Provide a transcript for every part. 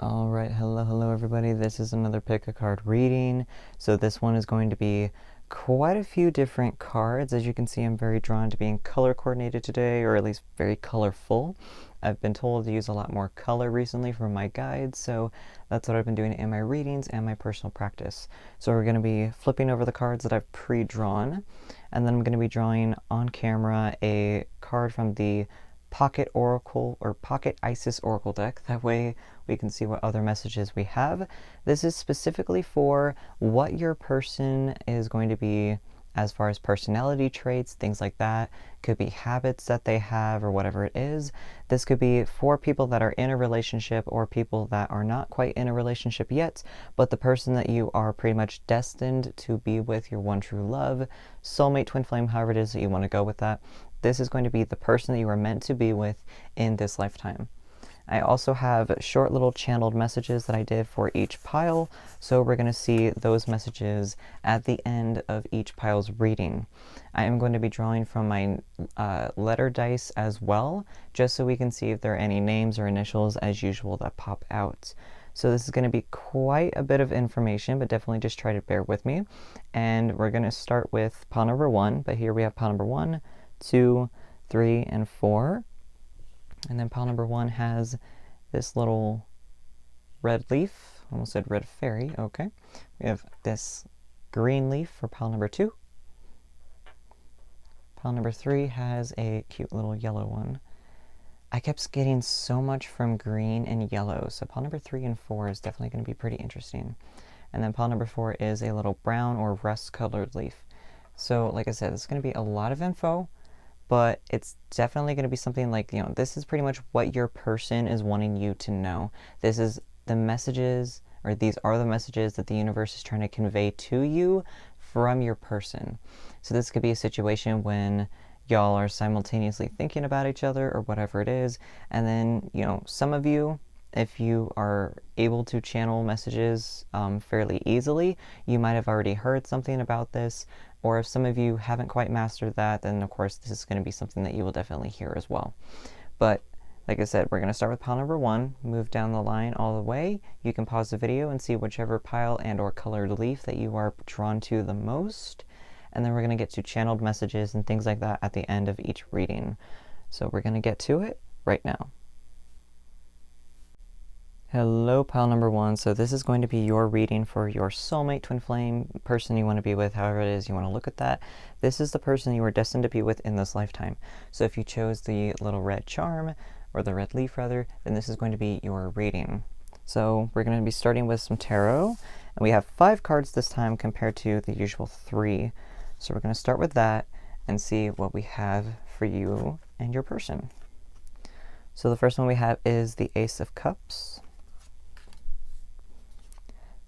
All right, hello everybody. This is another pick a card reading. So this one is going to be quite a few different cards. As you can see, I'm very drawn to being color coordinated today, or at least very colorful. I've been told to use a lot more color recently for my guides, so that's what I've been doing in my readings and my personal practice. So we're going to be flipping over the cards that I've pre-drawn, and then I'm going to be drawing on camera a card from the Pocket Oracle or Pocket Isis Oracle deck. That way we can see what other messages we have. This is specifically for what your person is going to be as far as personality traits, things like that. Could be habits that they have or whatever it is. This could be for people that are in a relationship or people that are not quite in a relationship yet, but the person that you are pretty much destined to be with, your one true love, soulmate, twin flame, however it is that you want to go with that. This is going to be the person that you are meant to be with in this lifetime. I also have short little channeled messages that I did for each pile, so we're going to see those messages at the end of each pile's reading. I am going to be drawing from my letter dice as well, just so we can see if there are any names or initials as usual that pop out. So this is going to be quite a bit of information, but definitely just try to bear with me. And we're going to start with pile number 1, but here we have pile number 1, 2, 3, and 4. And then pile number 1 has this little red leaf. Almost said red fairy. Okay. We have this green leaf for pile number 2. Pile number 3 has a cute little yellow one. I kept getting so much from green and yellow, so pile number 3 and 4 is definitely going to be pretty interesting. And then pile number 4 is a little brown or rust-colored leaf. So, like I said, it's going to be a lot of info, but it's definitely going to be something like, this is pretty much what your person is wanting you to know. This is the messages, or these are the messages that the universe is trying to convey to you from your person. So this could be a situation when y'all are simultaneously thinking about each other or whatever it is, and then, some of you, if you are able to channel messages fairly easily, you might have already heard something about this. Or if some of you haven't quite mastered that, then of course this is going to be something that you will definitely hear as well. But like I said, we're going to start with pile number 1, move down the line all the way. You can pause the video and see whichever pile and or colored leaf that you are drawn to the most. And then we're going to get to channeled messages and things like that at the end of each reading. So we're going to get to it right now. Hello, pile number 1. So this is going to be your reading for your soulmate, twin flame, person you want to be with, however it is you want to look at that. This is the person you are destined to be with in this lifetime. So if you chose the little red charm, or the red leaf rather, then this is going to be your reading. So we're going to be starting with some tarot, and we have 5 cards this time compared to the usual 3. So we're going to start with that and see what we have for you and your person. So the first one we have is the Ace of Cups,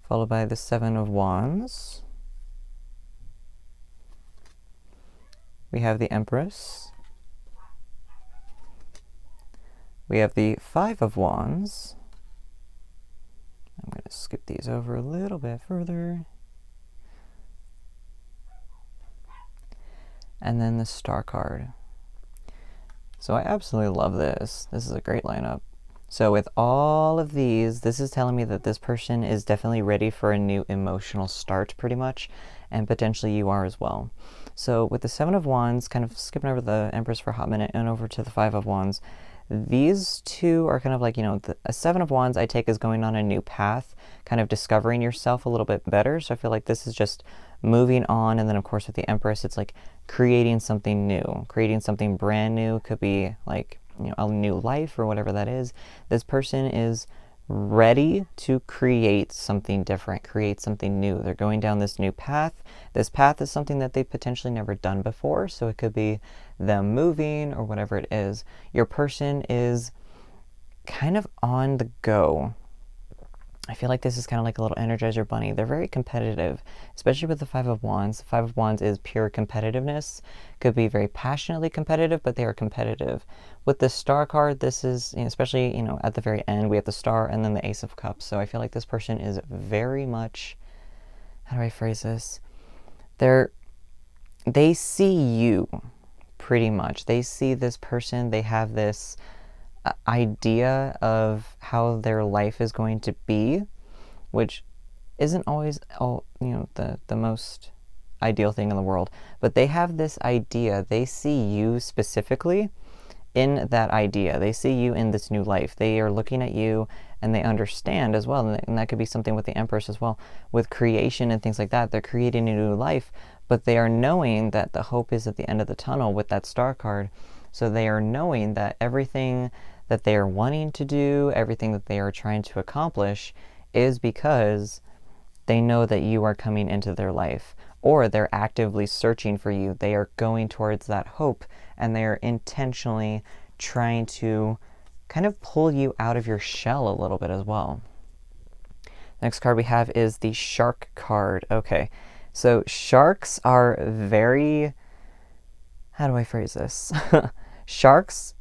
followed by the 7 of Wands. We have the Empress. We have the 5 of Wands. I'm going to skip these over a little bit further. And then the Star card. So I absolutely love this. This is a great lineup. So with all of these, this is telling me that this person is definitely ready for a new emotional start pretty much, and potentially you are as well. So with the 7 of Wands, kind of skipping over the Empress for a hot minute and over to the 5 of Wands, these two are kind of like, a 7 of Wands I take as going on a new path, kind of discovering yourself a little bit better. So I feel like this is just moving on, and then of course with the Empress, it's like creating something new, creating something brand new. Could be like, a new life or whatever that is. This person is ready to create something different, create something new. They're going down this new path. This path is something that they've potentially never done before, so it could be them moving or whatever it is. Your person is kind of on the go. I feel like this is kind of like a little Energizer bunny. They're very competitive, especially with the 5 of Wands. The 5 of Wands is pure competitiveness. Could be very passionately competitive, but they are competitive. With the Star card, this is, especially, at the very end, we have the Star and then the Ace of Cups. So I feel like this person is very much, how do I phrase this? They see you, pretty much. They see this person. They have this idea of how their life is going to be, which isn't always the most ideal thing in the world, but they have this idea. They see you specifically in that idea. They see you in this new life. They are looking at you and they understand as well. And that could be something with the Empress as well. With creation and things like that, they're creating a new life, but they are knowing that the hope is at the end of the tunnel with that star card. So they are knowing that everything that they are wanting to do, everything that they are trying to accomplish, is because they know that you are coming into their life, or they're actively searching for you. They are going towards that hope, and they are intentionally trying to kind of pull you out of your shell a little bit as well. Next card we have is the Shark card. Okay, so sharks are very... How do I phrase this? Sharks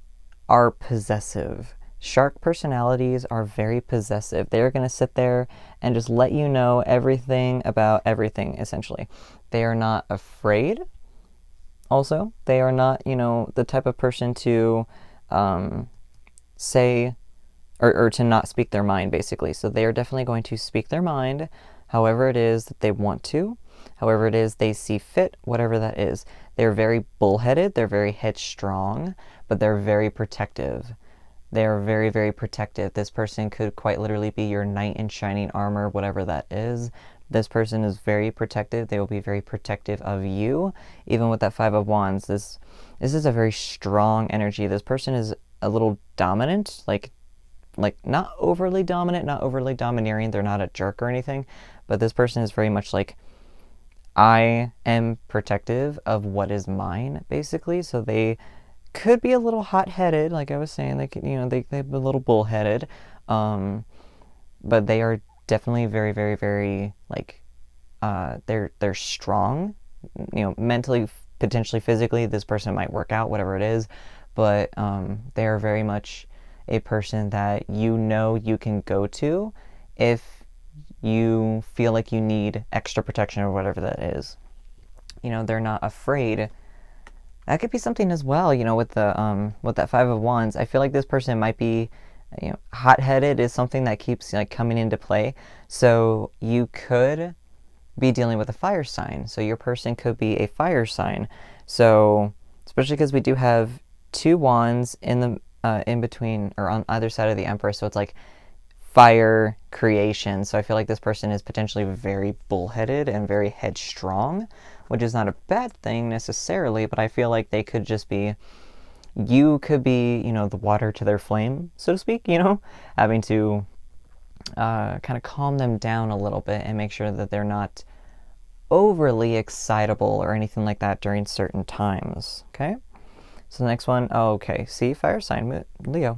are possessive. Shark personalities are very possessive. They're going to sit there and just let you know everything about everything, essentially. They are not afraid. Also, they are not, the type of person to say or to not speak their mind, basically. So they are definitely going to speak their mind however it is that they want to, however it is they see fit, whatever that is. They're very bullheaded, they're very headstrong, but they're very protective. They are very, very protective. This person could quite literally be your knight in shining armor, whatever that is. This person is very protective. They will be very protective of you. Even with that Five of Wands, this is a very strong energy. This person is a little dominant, like not overly dominant, not overly domineering. They're not a jerk or anything, but this person is very much like, I am protective of what is mine, basically. So they could be a little hot-headed, like I was saying. They could, they're a little bullheaded, but they are definitely very, very, very they're strong, mentally, potentially physically. This person might work out, whatever it is, but they are very much a person that you can go to if you feel like you need extra protection or whatever that is. They're not afraid. That could be something as well, with that Five of Wands. I feel like this person might be, hot-headed is something that keeps coming into play. So you could be dealing with a fire sign. So your person could be a fire sign. So especially because we do have two wands in between or on either side of the Empress, so it's like fire creation. So I feel like this person is potentially very bullheaded and very headstrong, which is not a bad thing necessarily, but I feel like they could just be, you could be, the water to their flame, so to speak, having to kind of calm them down a little bit and make sure that they're not overly excitable or anything like that during certain times, okay? So the next one, okay, see, fire sign, Leo.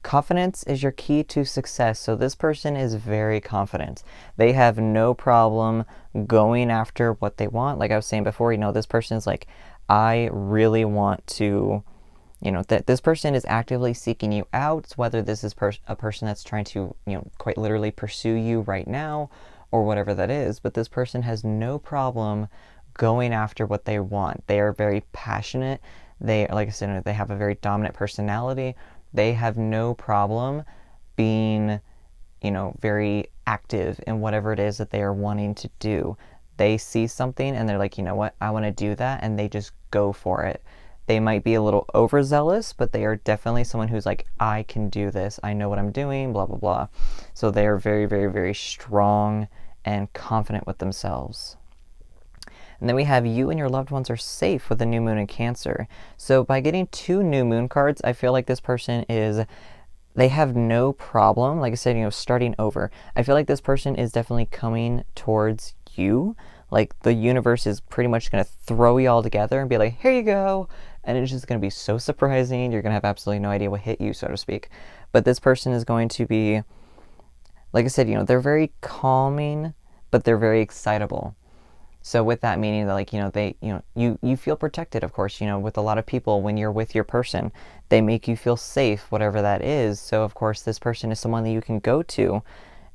Confidence is your key to success. So this person is very confident. They have no problem going after what they want. Like I was saying before, this person is like, I really want to, that this person is actively seeking you out, whether this is a person that's trying to, quite literally pursue you right now or whatever that is. But this person has no problem going after what they want. They are very passionate. They, like I said, they have a very dominant personality. They have no problem being, very active in whatever it is that they are wanting to do. They see something and they're like, you know what, I want to do that, and they just go for it. They might be a little overzealous, but they are definitely someone who's like, I can do this. I know what I'm doing, blah, blah, blah. So they are very, very, very strong and confident with themselves. And then we have you and your loved ones are safe with the new moon in Cancer. So by getting two new moon cards, I feel like this person they have no problem, like I said, starting over. I feel like this person is definitely coming towards you. Like the universe is pretty much going to throw you all together and be like, here you go. And it's just going to be so surprising. You're going to have absolutely no idea what hit you, so to speak. But this person is going to be, like I said, they're very calming, but they're very excitable. So with that meaning that you feel protected, of course, with a lot of people when you're with your person, they make you feel safe, whatever that is. So of course this person is someone that you can go to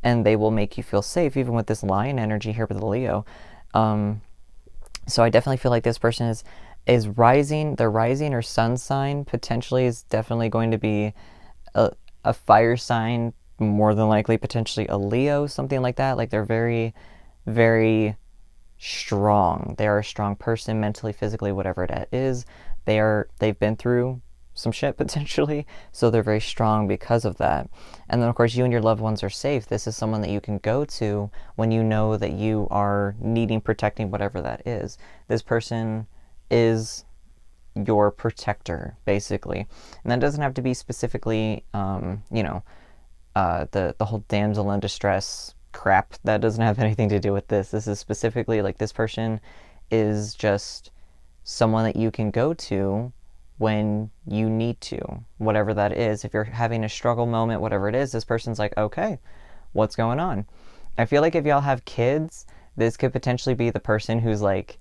and they will make you feel safe, even with this lion energy here with the Leo. So I definitely feel like this person is rising, their rising or sun sign potentially is definitely going to be a fire sign, more than likely potentially a Leo, something like that. Like they're very, very strong. They are a strong person mentally, physically, whatever it is. They've been through some shit potentially, so they're very strong because of that. And then of course you and your loved ones are safe. This is someone that you can go to when you know that you are needing protecting, whatever that is. This person is your protector, basically. And that doesn't have to be specifically, the whole damsel in distress crap. That doesn't have anything to do with this. This is specifically like this person is just someone that you can go to when you need to, whatever that is. If you're having a struggle moment, whatever it is, this person's like, okay, what's going on? I feel like if y'all have kids, this could potentially be the person who's like,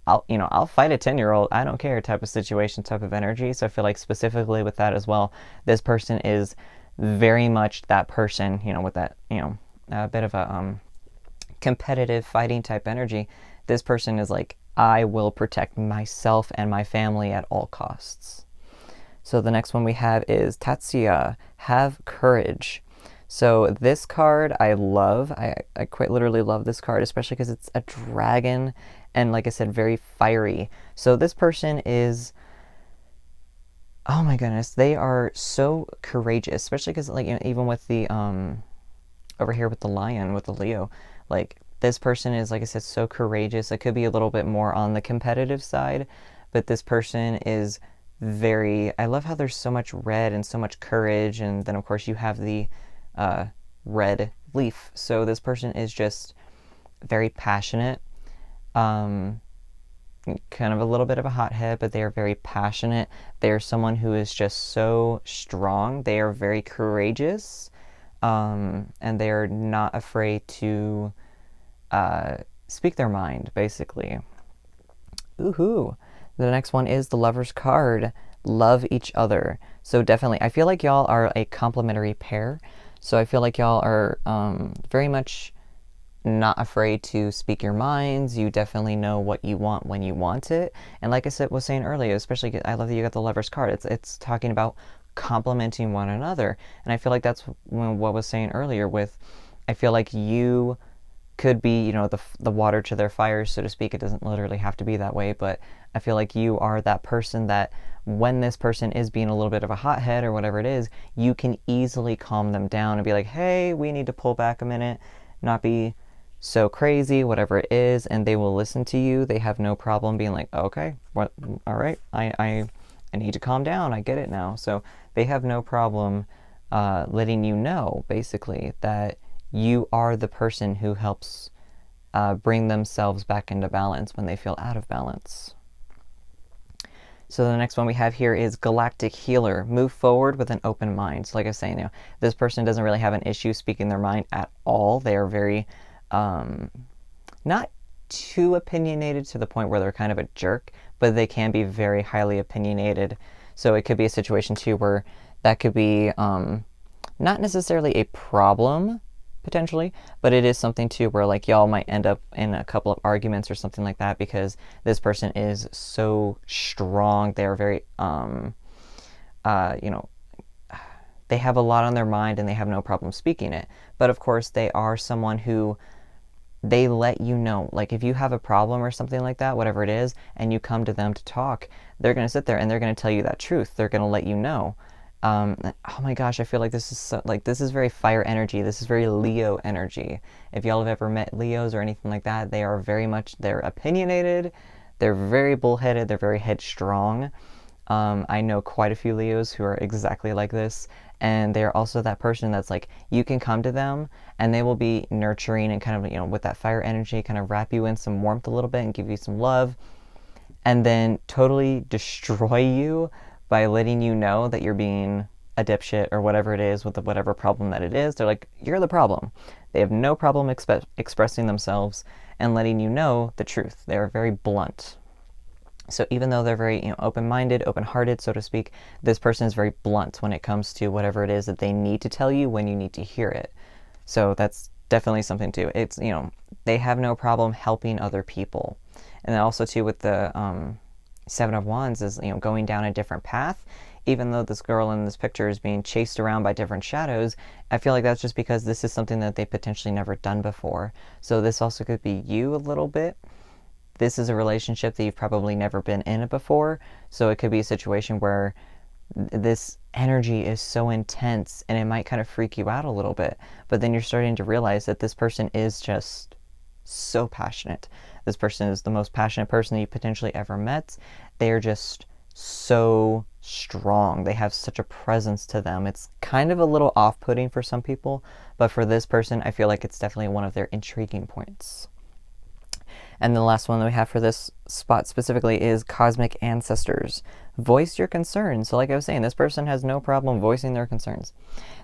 I'll fight a 10-year-old, I don't care type of situation, type of energy. So I feel like specifically with that as well, this person is very much that person, with that, a bit of a competitive fighting type energy. This person is like, I will protect myself and my family at all costs. So the next one we have is Tatsuya, have courage. So this card I love. I quite literally love this card, especially because it's a dragon and, like I said, very fiery. So this person is, oh my goodness, they are so courageous, especially because, like, even with the over here with the lion, with the Leo, like this person is, like I said, so courageous. It could be a little bit more on the competitive side, but this person is very, I love how there's so much red and so much courage, and then of course you have the red leaf. So this person is just very passionate, kind of a little bit of a hothead, but they are very passionate. They are someone who is just so strong. They are very courageous, and they are not afraid to speak their mind, basically. Ooh. The next one is the Lover's card. Love each other. So definitely, I feel like y'all are a complementary pair. So I feel like y'all are very much not afraid to speak your minds. You definitely know what you want when you want it. And like I was saying earlier, especially, I love that you got the Lover's card. It's talking about complementing one another. And I feel like that's what I was saying earlier with, I feel like you could be, the water to their fire, so to speak. It doesn't literally have to be that way, but I feel like you are that person that when this person is being a little bit of a hothead or whatever it is, you can easily calm them down and be like, hey, we need to pull back a minute, not be so crazy, whatever it is, and they will listen to you. They have no problem being like, okay, what, all right, I need to calm down, I get it now. So they have no problem letting you know, basically, that you are the person who helps bring themselves back into balance when they feel out of balance. So the next one we have here is Galactic Healer. Move forward with an open mind. So like I was saying, this person doesn't really have an issue speaking their mind at all. They are very, not too opinionated to the point where they're kind of a jerk, but they can be very highly opinionated. So it could be a situation too where that could be not necessarily a problem, potentially, but it is something too where like y'all might end up in a couple of arguments or something like that because this person is so strong. They're very they have a lot on their mind and they have no problem speaking it. But of course they are someone who, they let you know, like if you have a problem or something like that, whatever it is, and you come to them to talk, they're going to sit there and they're going to tell you that truth. They're going to let you know. Oh my gosh, I feel like this is so, like, this is very fire energy. This is very Leo energy. If y'all have ever met Leos or anything like that, they are very much, they're opinionated, they're very bullheaded, they're very headstrong. I know quite a few Leos who are exactly like this, and they're also that person that's like, you can come to them and they will be nurturing and kind of, with that fire energy, kind of wrap you in some warmth a little bit and give you some love, and then totally destroy you by letting you know that you're being a dipshit or whatever it is with whatever problem that it is. They're like, you're the problem. They have no problem expressing themselves and letting you know the truth. They are very blunt. So even though they're very open-minded, open-hearted, so to speak, this person is very blunt when it comes to whatever it is that they need to tell you when you need to hear it. So that's definitely something too. It's, they have no problem helping other people. And then also too with the Seven of Wands is, going down a different path. even though this girl in this picture is being chased around by different shadows, I feel like that's just because this is something that they potentially never done before. So this also could be you a little bit. This is a relationship that you've probably never been in it before, so it could be a situation where this energy is so intense and it might kind of freak you out a little bit, but then you're starting to realize that this person is just so passionate. This person is the most passionate person that you potentially ever met. They are just so strong. They have such a presence to them. It's kind of a little off-putting for some people, but for this person, I feel like it's definitely one of their intriguing points. And the last one that we have for this spot specifically is Cosmic Ancestors. Voice your concerns. So like I was saying, this person has no problem voicing their concerns.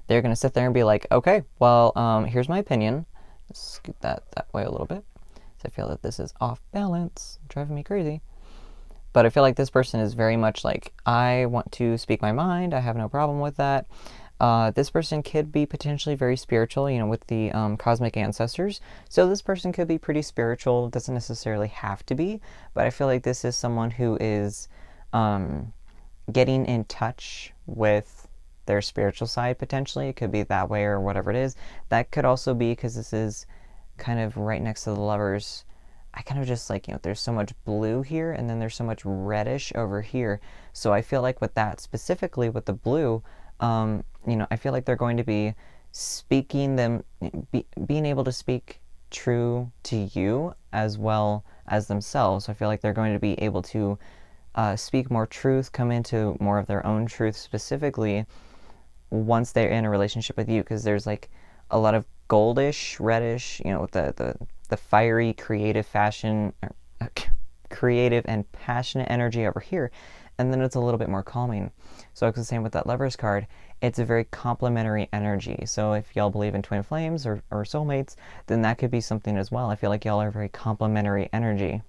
They're going to sit there and be like, okay, well, here's my opinion. Let's scoot that way a little bit. So I feel that this is off balance, driving me crazy. But I feel like this person is very much like, I want to speak my mind. I have no problem with that. This person could be potentially very spiritual, you know, with the cosmic ancestors. So this person could be pretty spiritual. It doesn't necessarily have to be, but I feel like this is someone who is getting in touch with their spiritual side potentially. It could be that way or whatever it is. That could also be because this is kind of right next to the Lovers. I kind of just like, you know, there's so much blue here and then there's so much reddish over here. So I feel like with that, specifically with the blue, you know, I feel like they're going to be being able to speak true to you as well as themselves. So I feel like they're going to be able to speak more truth, come into more of their own truth specifically once they're in a relationship with you, because there's like a lot of goldish, reddish, you know, with the fiery, creative creative and passionate energy over here, and then it's a little bit more calming. So it's the same with that Lovers card. It's a very complementary energy. So if y'all believe in twin flames or soulmates, then that could be something as well. I feel like y'all are very complementary energy.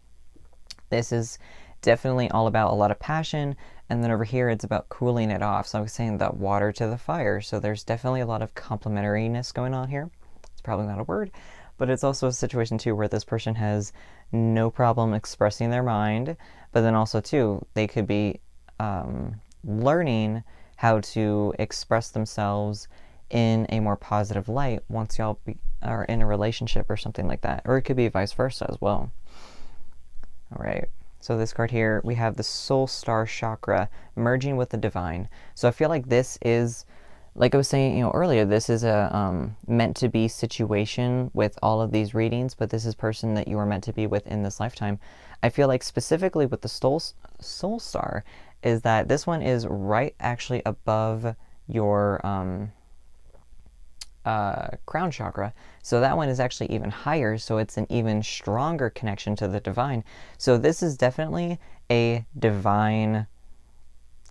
This is definitely all about a lot of passion, and then over here it's about cooling it off. So I was saying that water to the fire. So there's definitely a lot of complementariness going on here. It's probably not a word, but it's also a situation too where this person has no problem expressing their mind, but then also too, they could be learning how to express themselves in a more positive light once y'all are in a relationship or something like that. Or it could be vice versa as well. All right. So this card here, we have the Soul Star Chakra merging with the Divine. So I feel like this is, like I was saying, you know, earlier, this is a meant to be situation with all of these readings, but this is person that you are meant to be with in this lifetime. I feel like specifically with the Soul Star is that this one is right actually above your crown chakra. So that one is actually even higher, so it's an even stronger connection to the divine. So this is definitely a divine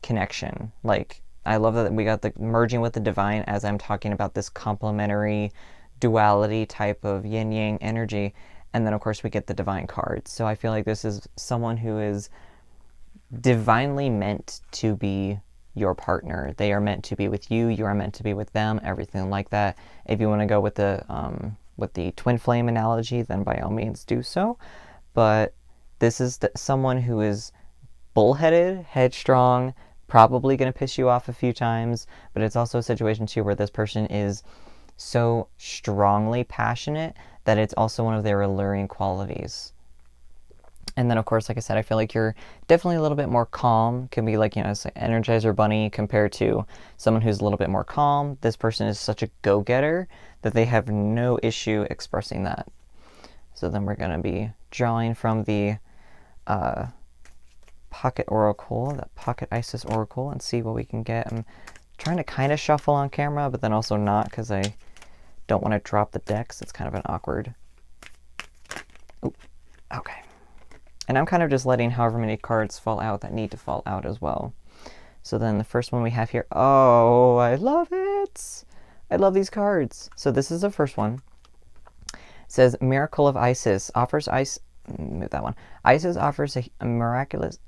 connection. Like, I love that we got the merging with the divine as I'm talking about this complementary duality type of yin-yang energy. And then, of course, we get the divine cards. So I feel like this is someone who is divinely meant to be your partner. They are meant to be with you. You are meant to be with them. Everything like that. If you want to go with the twin flame analogy, then by all means do so. But this is someone who is bullheaded, headstrong, probably going to piss you off a few times, but it's also a situation too where this person is so strongly passionate that it's also one of their alluring qualities. And then, of course, like I said, I feel like you're definitely a little bit more calm. Can be like, you know, it's like Energizer Bunny compared to someone who's a little bit more calm. This person is such a go-getter that they have no issue expressing that. So then we're going to be drawing from the Pocket Oracle, that Pocket Isis Oracle, and see what we can get. I'm trying to kind of shuffle on camera, but then also not because I don't want to drop the decks. It's kind of an awkward. Ooh, okay. And I'm kind of just letting however many cards fall out that need to fall out as well. So then the first one we have here, oh, I love it. I love these cards. So this is the first one. It says, Miracle of Isis offers Isis offers a miraculous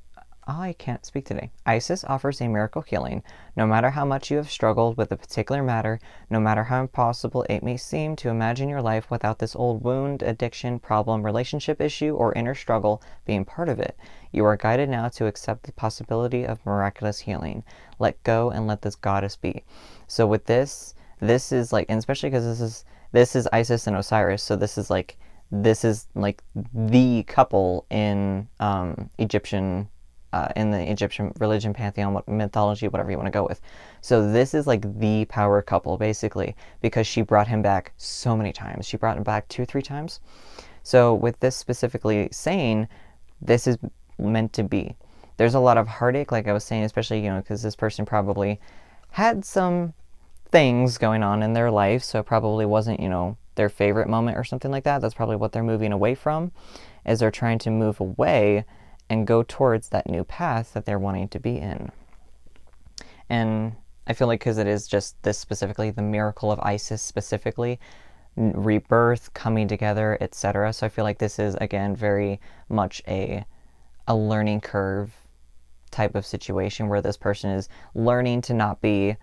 I can't speak today. Isis offers a miracle healing. No matter how much you have struggled with a particular matter, no matter how impossible it may seem to imagine your life without this old wound, addiction, problem, relationship issue, or inner struggle being part of it, you are guided now to accept the possibility of miraculous healing. Let go and let this goddess be. So with this is like, and especially because this is Isis and Osiris, so this is like the couple in in the Egyptian religion, pantheon, mythology, whatever you want to go with. So this is like the power couple, basically, because she brought him back so many times. She brought him back 2-3 times. So with this specifically saying, this is meant to be. There's a lot of heartache, like I was saying, especially, because this person probably had some things going on in their life, so it probably wasn't, their favorite moment or something like that. That's probably what they're moving away from, as they're trying to move away and go towards that new path that they're wanting to be in. And I feel like because it is just this specifically, the miracle of Isis specifically, rebirth, coming together, etc. So I feel like this is, again, very much a learning curve type of situation where this person is learning to not be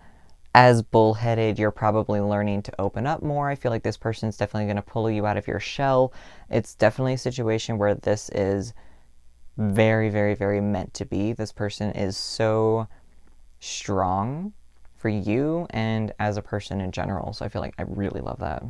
as bullheaded. You're probably learning to open up more. I feel like this person is definitely going to pull you out of your shell. It's definitely a situation where this is very, very, very meant to be. This person is so strong for you and as a person in general. So I feel like I really love that.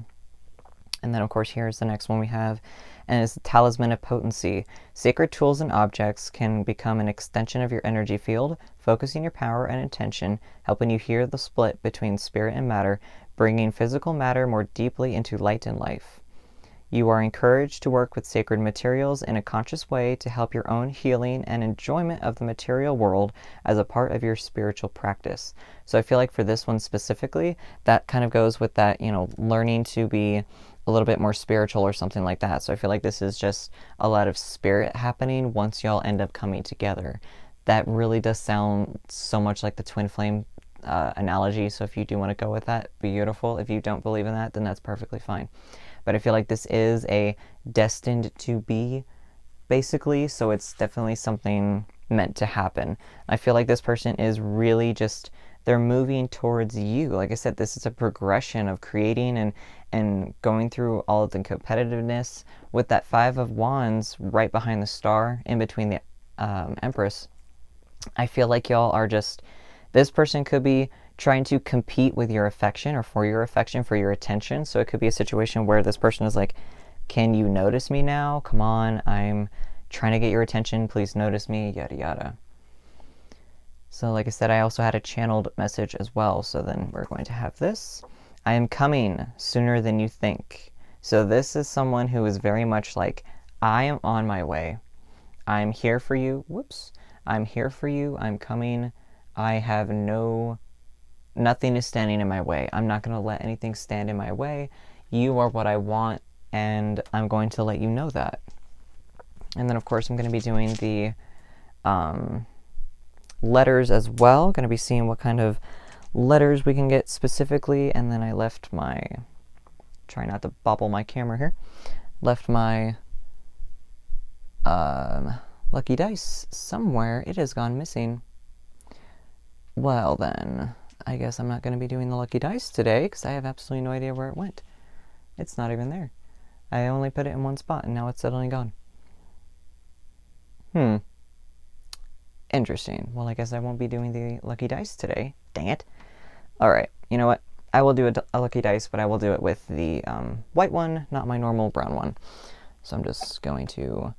And then, of course, here's the next one we have, and it's the Talisman of Potency. Sacred tools and objects can become an extension of your energy field, focusing your power and intention, helping you hear the split between spirit and matter, bringing physical matter more deeply into light and life. You are encouraged to work with sacred materials in a conscious way to help your own healing and enjoyment of the material world as a part of your spiritual practice. So I feel like for this one specifically, that kind of goes with that, learning to be a little bit more spiritual or something like that. So I feel like this is just a lot of spirit happening once y'all end up coming together. That really does sound so much like the twin flame analogy. So if you do want to go with that, beautiful. If you don't believe in that, then that's perfectly fine. But I feel like this is a destined to be, basically, so it's definitely something meant to happen. I feel like this person is really just, they're moving towards you. Like I said, this is a progression of creating and going through all of the competitiveness with that Five of Wands right behind the star in between the Empress. I feel like y'all are just, this person could be trying to compete with your affection or for your affection, for your attention. So it could be a situation where this person is like, can you notice me now? Come on, I'm trying to get your attention. Please notice me, yada, yada. So like I said, I also had a channeled message as well. So then we're going to have this. I am coming sooner than you think. So this is someone who is very much like, I am on my way. I'm here for you. Whoops. I'm here for you. I'm coming. I have nothing is standing in my way. I'm not going to let anything stand in my way. You are what I want, and I'm going to let you know that. And then, of course, I'm going to be doing the letters as well. Going to be seeing what kind of letters we can get specifically. And then I left my, try not to bobble my camera here, left my lucky dice somewhere. It has gone missing. Well then, I guess I'm not going to be doing the lucky dice today because I have absolutely no idea where it went. It's not even there. I only put it in one spot and now it's suddenly gone. Interesting. Well, I guess I won't be doing the lucky dice today. Dang it. Alright, you know what? I will do a lucky dice, but I will do it with the white one, not my normal brown one. So I'm just going to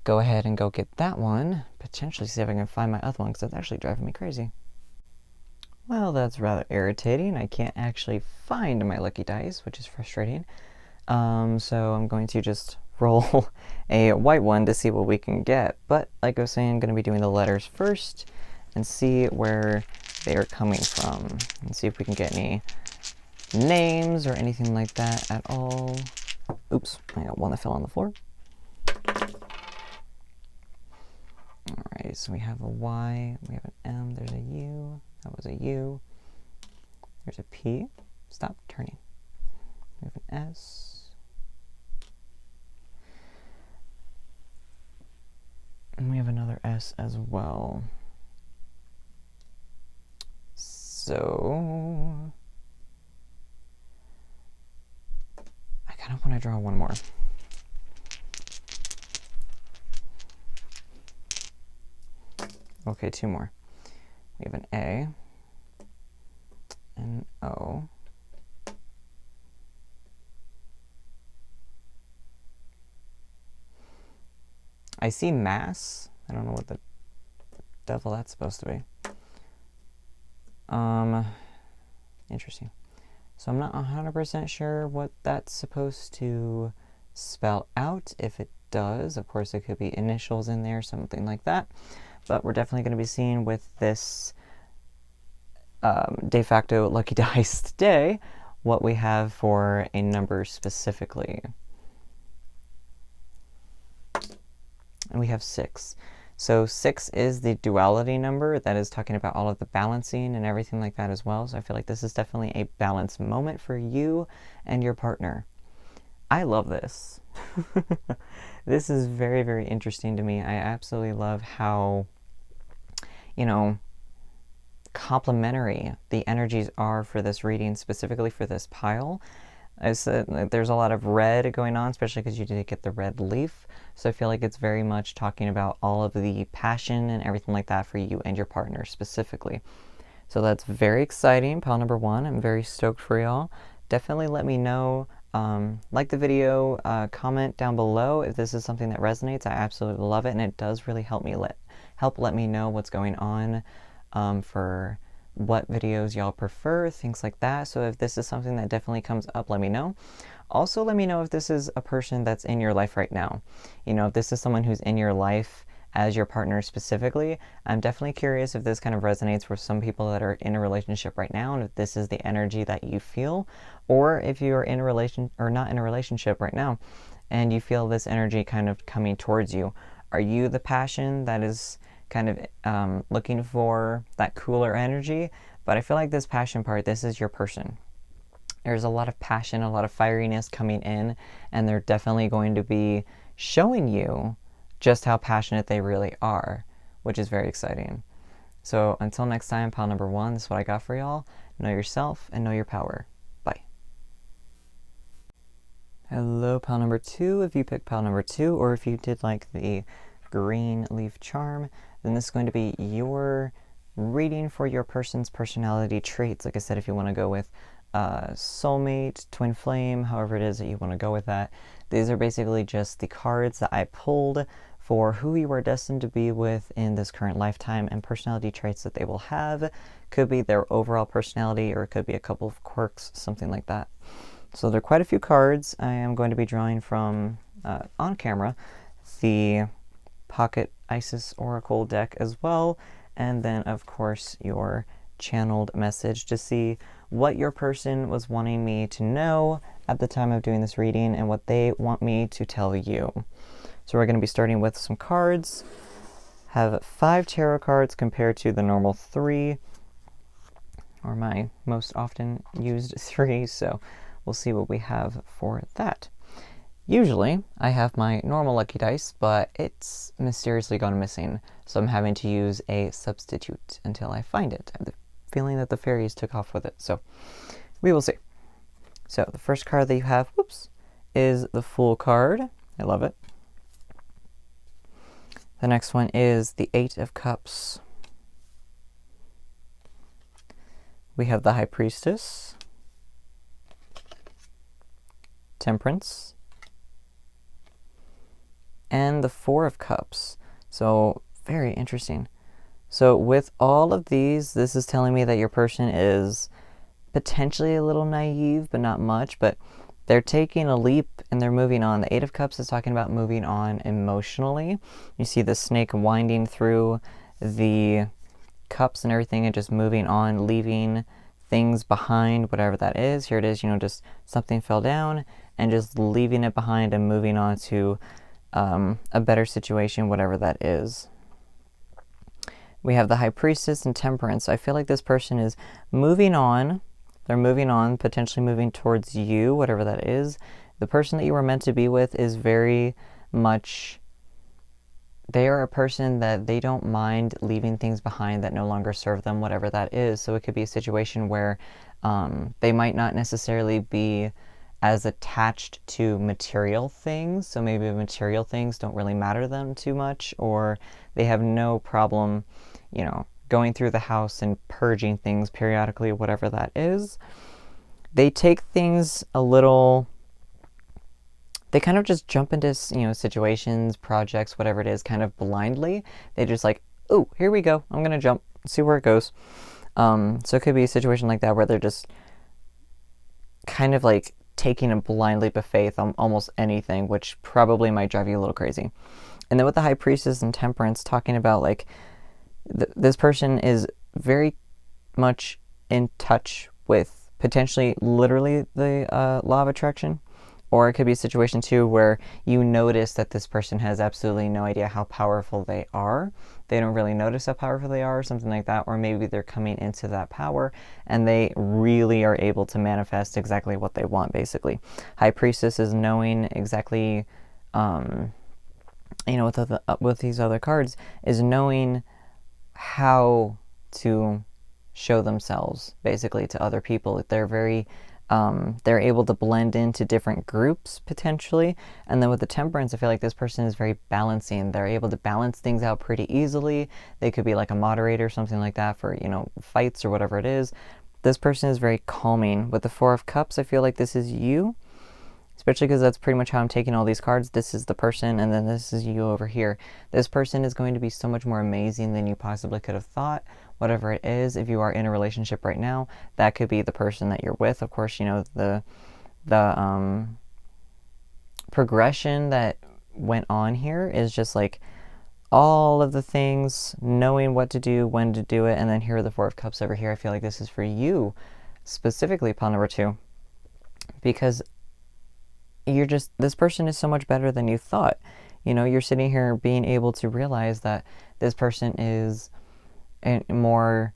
go ahead and go get that one. Potentially see if I can find my other one because that's actually driving me crazy. Well, that's rather irritating. I can't actually find my lucky dice, which is frustrating. So I'm going to just roll a white one to see what we can get. But like I was saying, I'm going to be doing the letters first and see where they are coming from. And see if we can get any names or anything like that at all. Oops, I got one that fell on the floor. Alright, so we have a Y, we have an M, there's a U, that was a U. There's a P. Stop turning. We have an S. And we have another S as well. So I kind of want to draw one more. Okay, two more. We have an A, an O, I see mass. I don't know what the devil that's supposed to be. Interesting. So I'm not 100% sure what that's supposed to spell out. If it does, of course, it could be initials in there, something like that. But we're definitely going to be seeing with this de facto lucky dice today what we have for a number specifically. And we have 6. So 6 is the duality number that is talking about all of the balancing and everything like that as well. So I feel like this is definitely a balance moment for you and your partner. I love this. This is very, very interesting to me. I absolutely love how, you know, complementary the energies are for this reading, specifically for this pile. I said there's a lot of red going on, especially because you did get the red leaf. So I feel like it's very much talking about all of the passion and everything like that for you and your partner specifically. So that's very exciting. Pile number 1. I'm very stoked for y'all. Definitely let me know. Like the video, comment down below if this is something that resonates. I absolutely love it, and it does really help let me know what's going on for what videos y'all prefer, things like that. So if this is something that definitely comes up, let me know. Also, let me know if this is a person that's in your life right now. You know, if this is someone who's in your life as your partner specifically. I'm definitely curious if this kind of resonates for some people that are in a relationship right now, and if this is the energy that you feel, or if you are in a relation or not in a relationship right now and you feel this energy kind of coming towards you. Are you the passion that is kind of looking for that cooler energy? But I feel like this passion part, this is your person. There's a lot of passion, a lot of fieriness coming in, and they're definitely going to be showing you just how passionate they really are, which is very exciting. So until next time, pile number 1, this is what I got for y'all. Know yourself and know your power. Bye. Hello, pile number 2. If you picked pile number 2, or if you did like the green leaf charm, then this is going to be your reading for your person's personality traits. Like I said, if you want to go with soulmate, twin flame, however it is that you want to go with that. These are basically just the cards that I pulled for who you are destined to be with in this current lifetime, and personality traits that they will have. Could be their overall personality, or it could be a couple of quirks, something like that. So there are quite a few cards. I am going to be drawing from, on camera, the Pocket Isis Oracle deck as well, and then of course your channeled message to see what your person was wanting me to know at the time of doing this reading and what they want me to tell you. So we're going to be starting with some cards. Have 5 tarot cards compared to the normal 3, or my most often used 3, so we'll see what we have for that. Usually, I have my normal lucky dice, but it's mysteriously gone missing, so I'm having to use a substitute until I find it. I have the feeling that the fairies took off with it, so we will see. So the first card that you have, is the Fool card. I love it. The next one is the 8 of Cups. We have the High Priestess, Temperance, and the 4 of Cups. So very interesting. So with all of these, this is telling me that your person is potentially a little naive, but not much, but they're taking a leap and they're moving on. The 8 of Cups is talking about moving on emotionally. You see the snake winding through the cups and everything and just moving on, leaving things behind, whatever that is. Here it is, just something fell down and just leaving it behind and moving on to a better situation, whatever that is. We have the High Priestess and Temperance. I feel like this person is moving on. They're moving on, potentially moving towards you, whatever that is. The person that you were meant to be with is very much they are a person that they don't mind leaving things behind that no longer serve them, whatever that is. So it could be a situation where they might not necessarily be as attached to material things. So maybe material things don't really matter to them too much, or they have no problem, going through the house and purging things periodically, whatever that is. They take things a little, they kind of just jump into, situations, projects, whatever it is, kind of blindly. They just like, oh, here we go. I'm going to jump, see where it goes. So it could be a situation like that where they're just kind of like taking a blind leap of faith on almost anything, which probably might drive you a little crazy. And then with the High Priestess and Temperance, talking about like this person is very much in touch with potentially literally the law of attraction. Or it could be a situation too where you notice that this person has absolutely no idea how powerful they are. They don't really notice how powerful they are, or something like that. Or maybe they're coming into that power and they really are able to manifest exactly what they want, basically. High Priestess is knowing exactly, with these other cards, is knowing how to show themselves, basically, to other people. They're very they're able to blend into different groups potentially. And then with the Temperance, I feel like this person is very balancing. They're able to balance things out pretty easily. They could be like a moderator, something like that, for fights or whatever it is. This person is very calming. With the Four of Cups, I feel like this is you, especially because that's pretty much how I'm taking all these cards. This is the person, and then this is you over here. This person is going to be so much more amazing than you possibly could have thought. Whatever it is, if you are in a relationship right now, that could be the person that you're with. Of course, the progression that went on here is just like all of the things, knowing what to do, when to do it, and then here are the Four of Cups over here. I feel like this is for you, specifically pile number 2, because this person is so much better than you thought. You're sitting here being able to realize that this person is more,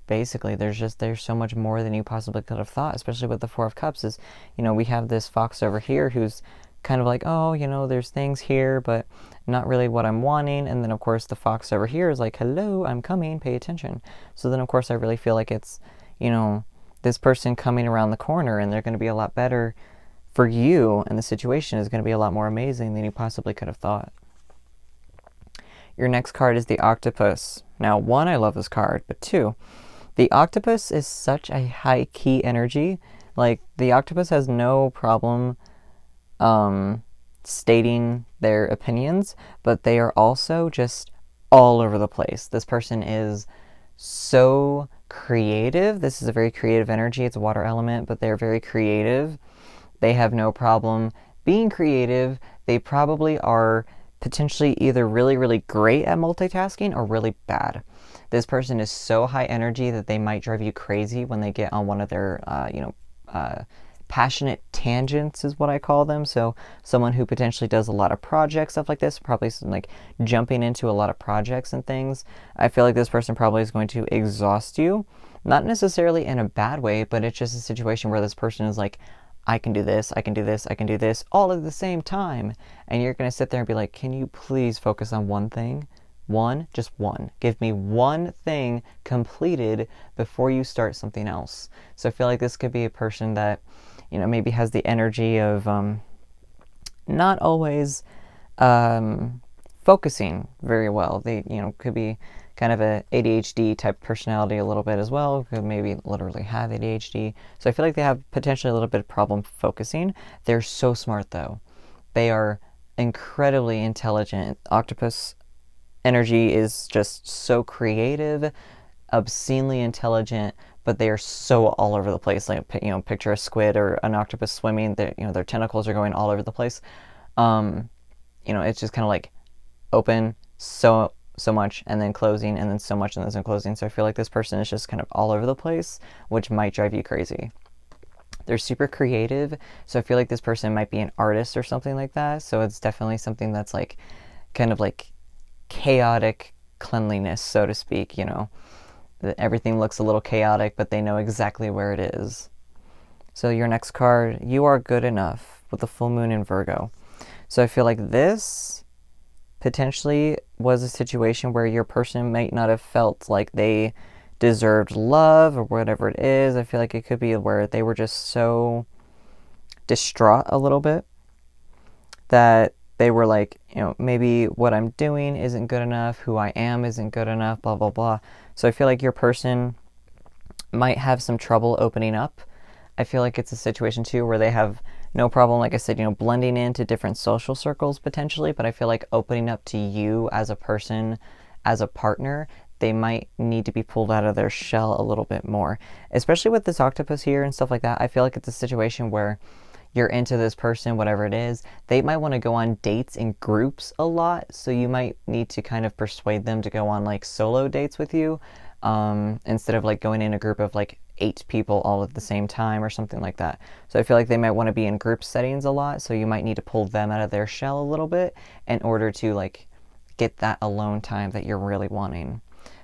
basically. There's so much more than you possibly could have thought, especially with the Four of Cups. Is, we have this fox over here who's kind of like, oh, there's things here, but not really what I'm wanting. And then of course the fox over here is like, hello, I'm coming, pay attention. So then of course I really feel like it's, this person coming around the corner, and they're going to be a lot better for you, and the situation is going to be a lot more amazing than you possibly could have thought. Your next card is the Octopus. Now, 1, I love this card, but 2, the Octopus is such a high key energy. Like, the Octopus has no problem stating their opinions, but they are also just all over the place. This person is so creative. This is a very creative energy. It's a water element, but they're very creative. They have no problem being creative. They probably are potentially either really, really great at multitasking or really bad. This person is so high energy that they might drive you crazy when they get on one of their, passionate tangents is what I call them. So someone who potentially does a lot of projects, stuff like this, probably some like jumping into a lot of projects and things. I feel like this person probably is going to exhaust you. Not necessarily in a bad way, but it's just a situation where this person is like, I can do this, I can do this, I can do this, all at the same time. And you're going to sit there and be like, can you please focus on one thing? Just one. Give me one thing completed before you start something else. So I feel like this could be a person that, maybe has the energy of not always focusing very well. They, could be kind of a ADHD type personality a little bit as well, could maybe literally have ADHD. So I feel like they have potentially a little bit of problem focusing. They're so smart though. They are incredibly intelligent. Octopus energy is just so creative, obscenely intelligent, but they are so all over the place. Like, picture a squid or an octopus swimming. Their tentacles are going all over the place. It's just kind of like open so much, and then closing, and then so much, and then closing. So I feel like this person is just kind of all over the place, which might drive you crazy. They're super creative, so I feel like this person might be an artist or something like that. So it's definitely something that's like kind of like chaotic cleanliness, so to speak. Everything looks a little chaotic, but they know exactly where it is. So your next card, you are good enough, with the full moon in Virgo. So I feel like this potentially was a situation where your person might not have felt like they deserved love or whatever it is. I feel like it could be where they were just so distraught a little bit that they were like, maybe what I'm doing isn't good enough, who I am isn't good enough, blah, blah, blah. So I feel like your person might have some trouble opening up. I feel like it's a situation too where they have no problem, like I said, blending into different social circles potentially, but I feel like opening up to you as a person, as a partner, they might need to be pulled out of their shell a little bit more. Especially with this octopus here and stuff like that, I feel like it's a situation where you're into this person, whatever it is, they might want to go on dates in groups a lot, so you might need to kind of persuade them to go on like solo dates with you, instead of like going in a group of like 8 people all at the same time or something like that. So I feel like they might want to be in group settings a lot, so you might need to pull them out of their shell a little bit in order to like get that alone time that you're really wanting.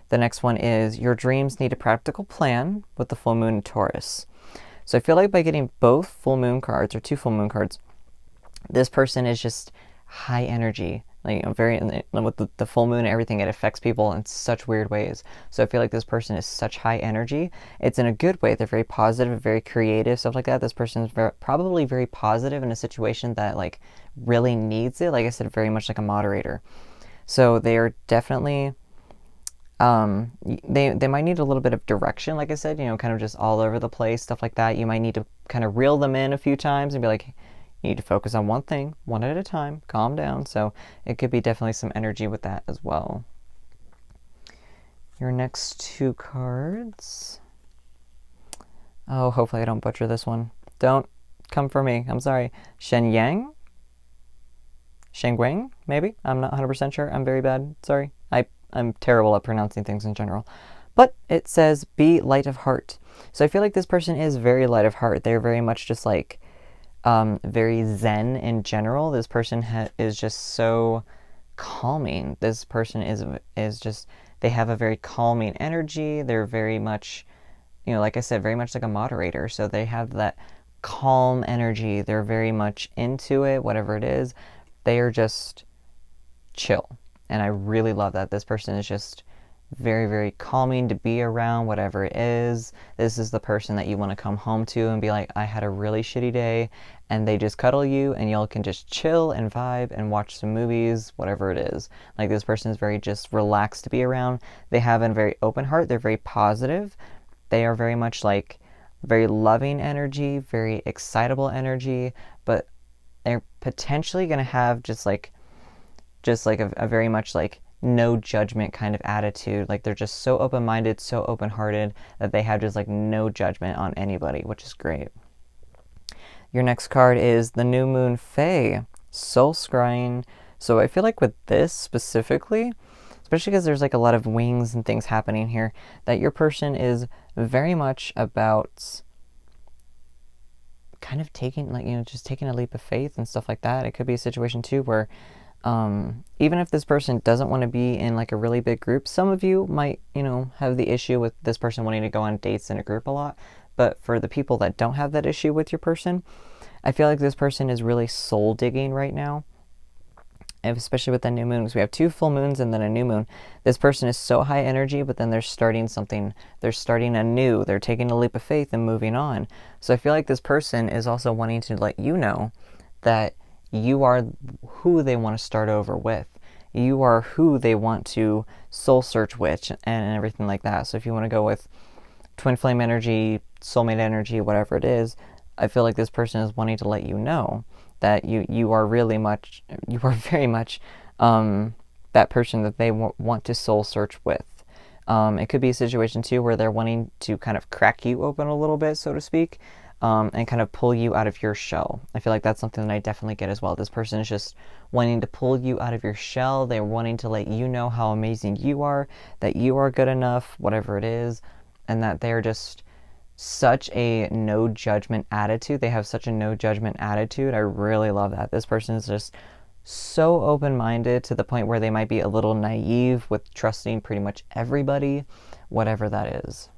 The next one is your dreams need a practical plan with the full moon in Taurus. So I feel like by getting both full moon cards or 2 full moon cards, this person is just high energy. Like, very, with the full moon and everything, it affects people in such weird ways. So I feel like this person is such high energy. It's in a good way. They're very positive, very creative, stuff like that. This person is probably very positive in a situation that like really needs it. Like I said, very much like a moderator. So they are definitely, they might need a little bit of direction, like I said, kind of just all over the place, stuff like that. You might need to kind of reel them in a few times and be like, you need to focus on one thing, one at a time, calm down. So it could be definitely some energy with that as well. Your next 2 cards. Oh, hopefully I don't butcher this one. Don't come for me. I'm sorry. Shenyang? Shengwang, maybe? I'm not 100% sure. I'm very bad. Sorry. I'm terrible at pronouncing things in general. But it says, be light of heart. So I feel like this person is very light of heart. They're very much just like very zen in general. This person is just so calming. This person is just, they have a very calming energy. They're very much, like I said, very much like a moderator. So they have that calm energy. They're very much into it, whatever it is. They are just chill. And I really love that. This person is just very, very calming to be around, whatever it is. This is the person that you want to come home to and be like, I had a really shitty day, and they just cuddle you and y'all can just chill and vibe and watch some movies, whatever it is. Like, this person is very just relaxed to be around. They have a very open heart. They're very positive. They are very much like very loving energy, very excitable energy, but they're potentially going to have just like a very much like no judgment kind of attitude. Like, they're just so open-minded, so open-hearted that they have just like no judgment on anybody, which is great. Your next card is the New Moon Fae, Soul Scrying. So I feel like with this specifically, especially because there's like a lot of wings and things happening here, that your person is very much about kind of taking, like, just taking a leap of faith and stuff like that. It could be a situation too where even if this person doesn't want to be in like a really big group, some of you might, have the issue with this person wanting to go on dates in a group a lot. But for the people that don't have that issue with your person, I feel like this person is really soul digging right now. And especially with the new moon, because we have 2 full moons and then a new moon. This person is so high energy, but then they're starting something. They're starting anew. They're taking a leap of faith and moving on. So I feel like this person is also wanting to let you know that you are who they want to start over with. You are who they want to soul search with and everything like that. So if you want to go with twin flame energy, soulmate energy, whatever it is, I feel like this person is wanting to let you know that you are very much that person that they want to soul search with. It could be a situation too where they're wanting to kind of crack you open a little bit, so to speak, and kind of pull you out of your shell. I feel like that's something that I definitely get as well. This person is just wanting to pull you out of your shell. They're wanting to let you know how amazing you are, that you are good enough, whatever it is, and that they're just such a no judgment attitude. They have such a no judgment attitude. I really love that. This person is just so open-minded to the point where they might be a little naive with trusting pretty much everybody, whatever that is.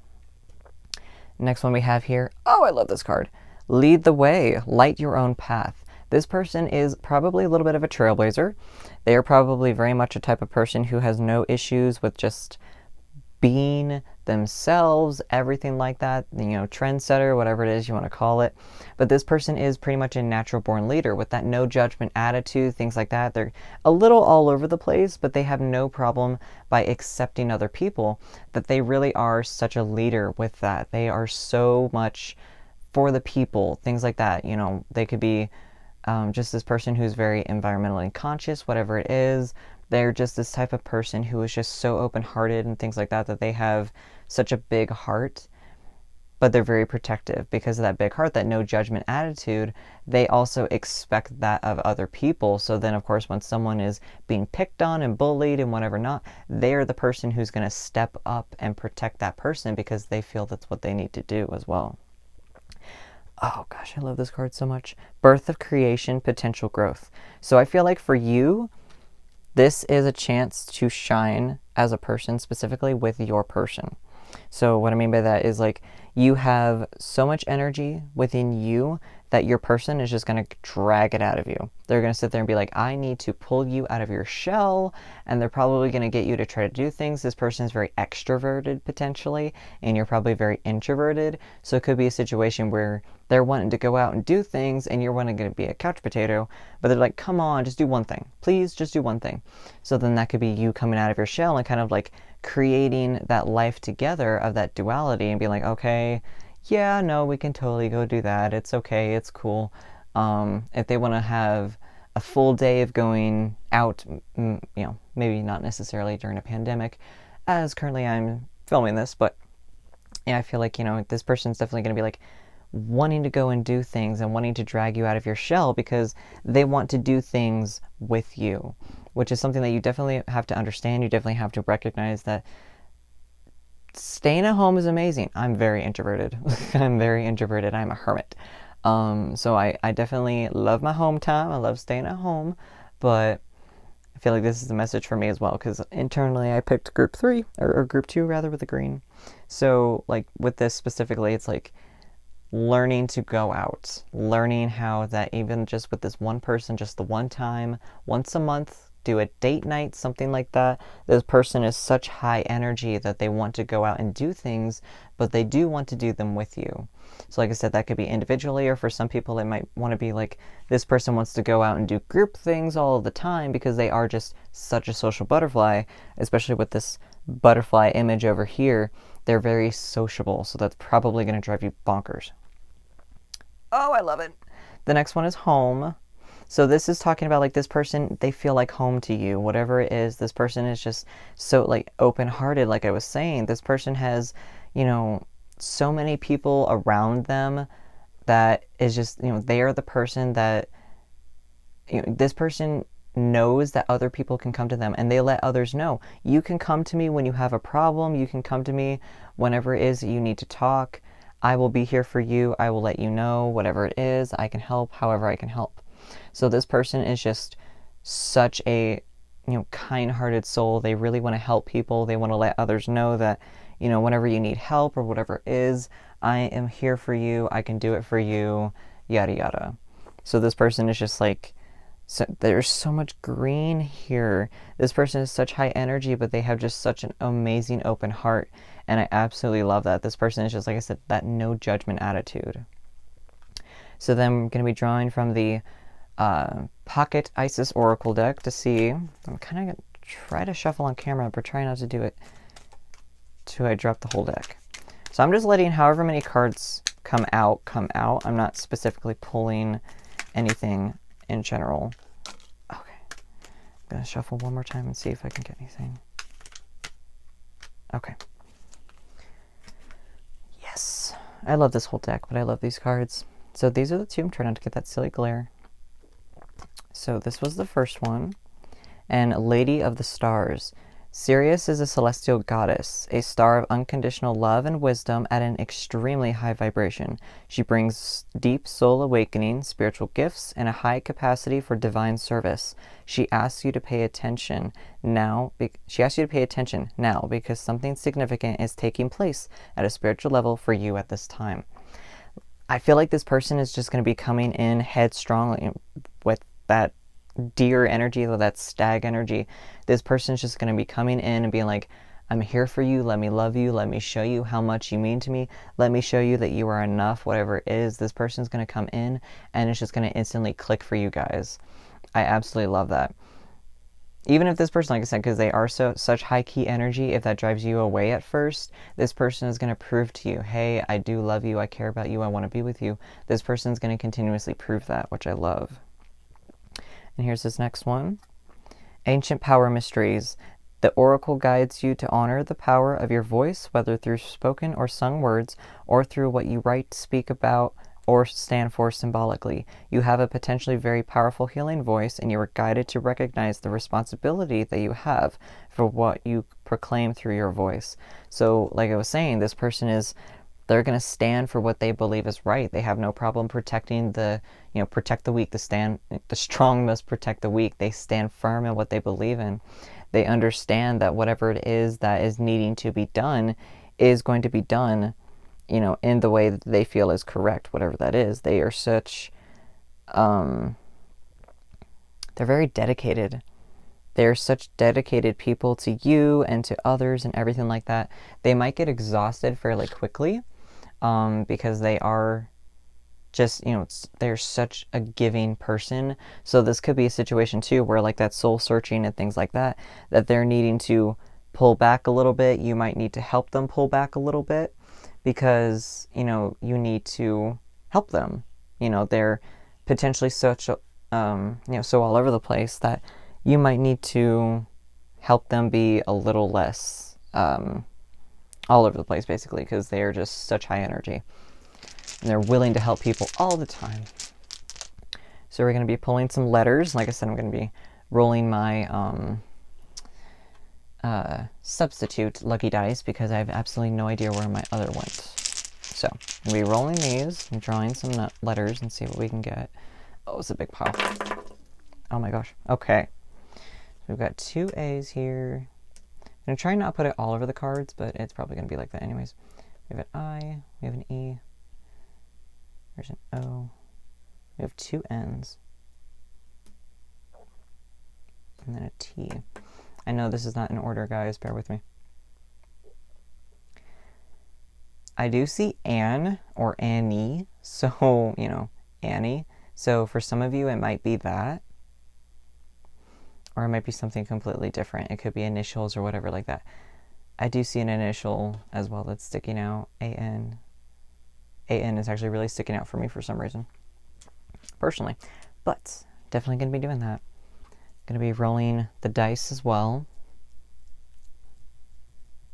Next one we have here. Oh, I love this card. Lead the way. Light your own path. This person is probably a little bit of a trailblazer. They are probably very much a type of person who has no issues with just being themselves, everything like that, trendsetter, whatever it is you want to call it. But this person is pretty much a natural born leader with that no judgment attitude, things like that. They're a little all over the place, but they have no problem by accepting other people, that they really are such a leader with that. They are so much for the people, things like that. They could be just this person who's very environmentally conscious, whatever it is. They're just this type of person who is just so open-hearted and things like that, that they have such a big heart, but they're very protective because of that big heart, that no judgment attitude. They also expect that of other people. So then, of course, when someone is being picked on and bullied and whatever not, they're the person who's going to step up and protect that person because they feel that's what they need to do as well. Oh gosh, I love this card so much. Birth of creation, potential growth. So I feel like for you, this is a chance to shine as a person, specifically with your person. So what I mean by that is, like, you have so much energy within you that your person is just going to drag it out of you. They're going to sit there and be like, I need to pull you out of your shell, and they're probably going to get you to try to do things. This person is very extroverted potentially, and you're probably very introverted. So it could be a situation where they're wanting to go out and do things, and you're wanting to be a couch potato, but they're like, come on, just do one thing. Please, just do one thing. So then that could be you coming out of your shell and kind of like creating that life together of that duality and being like, okay, yeah, no, we can totally go do that. It's okay. It's cool. If they want to have a full day of going out, maybe not necessarily during a pandemic, as currently I'm filming this, but yeah, I feel like, this person's definitely going to be like wanting to go and do things and wanting to drag you out of your shell because they want to do things with you, which is something that you definitely have to understand. You definitely have to recognize that staying at home is amazing. I'm very introverted. I'm a hermit. So I definitely love my home time. I love staying at home, but I feel like this is a message for me as well, because internally I picked group 3 or group 2 rather, with the green. So like with this specifically, it's like learning to go out, learning how that even just with this one person, just the one time, once a month, do a date night, something like that. This person is such high energy that they want to go out and do things, but they do want to do them with you. So like I said, that could be individually, or for some people it might want to be like this person wants to go out and do group things all of the time because they are just such a social butterfly, especially with this butterfly image over here. They're very sociable, so that's probably going to drive you bonkers. Oh, I love it. The next one is home. So this is talking about like this person, they feel like home to you, whatever it is. This person is just so like open-hearted, like I was saying. This person has, so many people around them that is just, they are the person that, this person knows that other people can come to them, and they let others know. You can come to me when you have a problem. You can come to me whenever it is that you need to talk. I will be here for you. I will let you know whatever it is. I can help however I can help. So this person is just such a, kind-hearted soul. They really want to help people. They want to let others know that, whenever you need help or whatever it is, I am here for you. I can do it for you, yada, yada. So this person is just like, there's so much green here. This person is such high energy, but they have just such an amazing open heart. And I absolutely love that. This person is just, like I said, that no judgment attitude. So then I'm going to be drawing from the Pocket Isis Oracle deck to see. I'm kind of going to try to shuffle on camera, but try not to do it till I drop the whole deck. So I'm just letting however many cards come out. I'm not specifically pulling anything in general. Okay. I'm going to shuffle one more time and see if I can get anything. Okay. Yes. I love this whole deck, but I love these cards. So these are the two. I'm trying not to get that silly glare. So this was the first one. And Lady of the Stars. Sirius is a celestial goddess, a star of unconditional love and wisdom at an extremely high vibration. She brings deep soul awakening, spiritual gifts, and a high capacity for divine service. She asks you to pay attention now. Because something significant is taking place at a spiritual level for you at this time. I feel like this person is just going to be coming in headstrong with that deer energy, with that stag energy. This person is just going to be coming in and being like, I'm here for you. Let me love you. Let me show you how much you mean to me. Let me show you that you are enough, whatever it is. This person's going to come in and it's just going to instantly click for you guys. I absolutely love that. Even if this person, like I said, because they are such high key energy, if that drives you away at first, this person is going to prove to you, hey, I do love you, I care about you, I want to be with you. This person is going to continuously prove that, which I love. And here's this next one. Ancient power mysteries. The oracle guides you to honor the power of your voice, whether through spoken or sung words, or through what you write, speak about, or stand for symbolically. You have a potentially very powerful healing voice, and you are guided to recognize the responsibility that you have for what you proclaim through your voice. So, like I was saying, this person they're going to stand for what they believe is right. They have no problem protecting protect the weak. The strong must protect the weak. They stand firm in what they believe in. They understand that whatever it is that is needing to be done is going to be done, in the way that they feel is correct, whatever that is. They are they're very dedicated. They're such dedicated people to you and to others and everything like that. They might get exhausted fairly quickly, because they are just, they're such a giving person. So this could be a situation too where like that soul searching and things like that they're needing to pull back a little bit. You might need to help them pull back a little bit, because, you need to help them. They're potentially such, so all over the place that you might need to help them be a little less all over the place, basically, because they are just such high energy. And they're willing to help people all the time. So we're going to be pulling some letters. Like I said, I'm going to be rolling my substitute lucky dice, because I have absolutely no idea where my other went. So I'm going to be rolling these and drawing some letters and see what we can get. Oh, it's a big pile. Oh my gosh. Okay. So we've got 2 A's here. I'm going to try not to put it all over the cards, but it's probably going to be like that anyways. We have an I, we have an E, there's an O, we have 2 N's, and then a T. I know this is not in order, guys, bear with me. I do see Anne or Annie, so, Annie. So for some of you, it might be that, or it might be something completely different. It could be initials or whatever like that. I do see an initial as well that's sticking out, A-N. A-N is actually really sticking out for me for some reason, personally. But definitely going to be doing that. Going to be rolling the dice as well.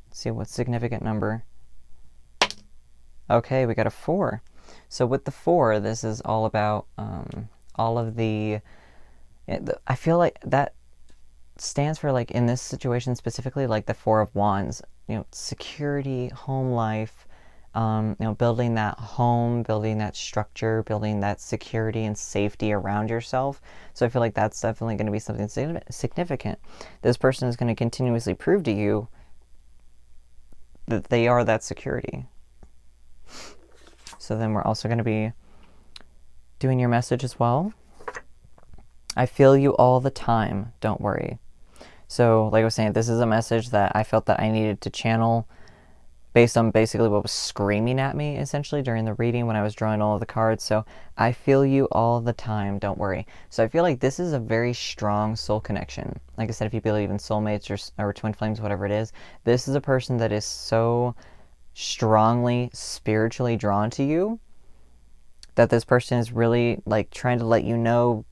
Let's see what significant number. Okay, we got a 4. So with the 4, this is all about all of I feel like that stands for, like, in this situation specifically, like the 4 of Wands, security, home life, building that home, building that structure, building that security and safety around yourself. So I feel like that's definitely going to be something significant. This person is going to continuously prove to you that they are that security. So then we're also going to be doing your message as well. I feel you all the time, don't worry. So, like I was saying, this is a message that I felt that I needed to channel based on basically what was screaming at me, essentially, during the reading when I was drawing all of the cards. So, I feel you all the time, don't worry. So, I feel like this is a very strong soul connection. Like I said, if you believe in soulmates or twin flames, whatever it is, this is a person that is so strongly spiritually drawn to you that this person is really, like, trying to let you know,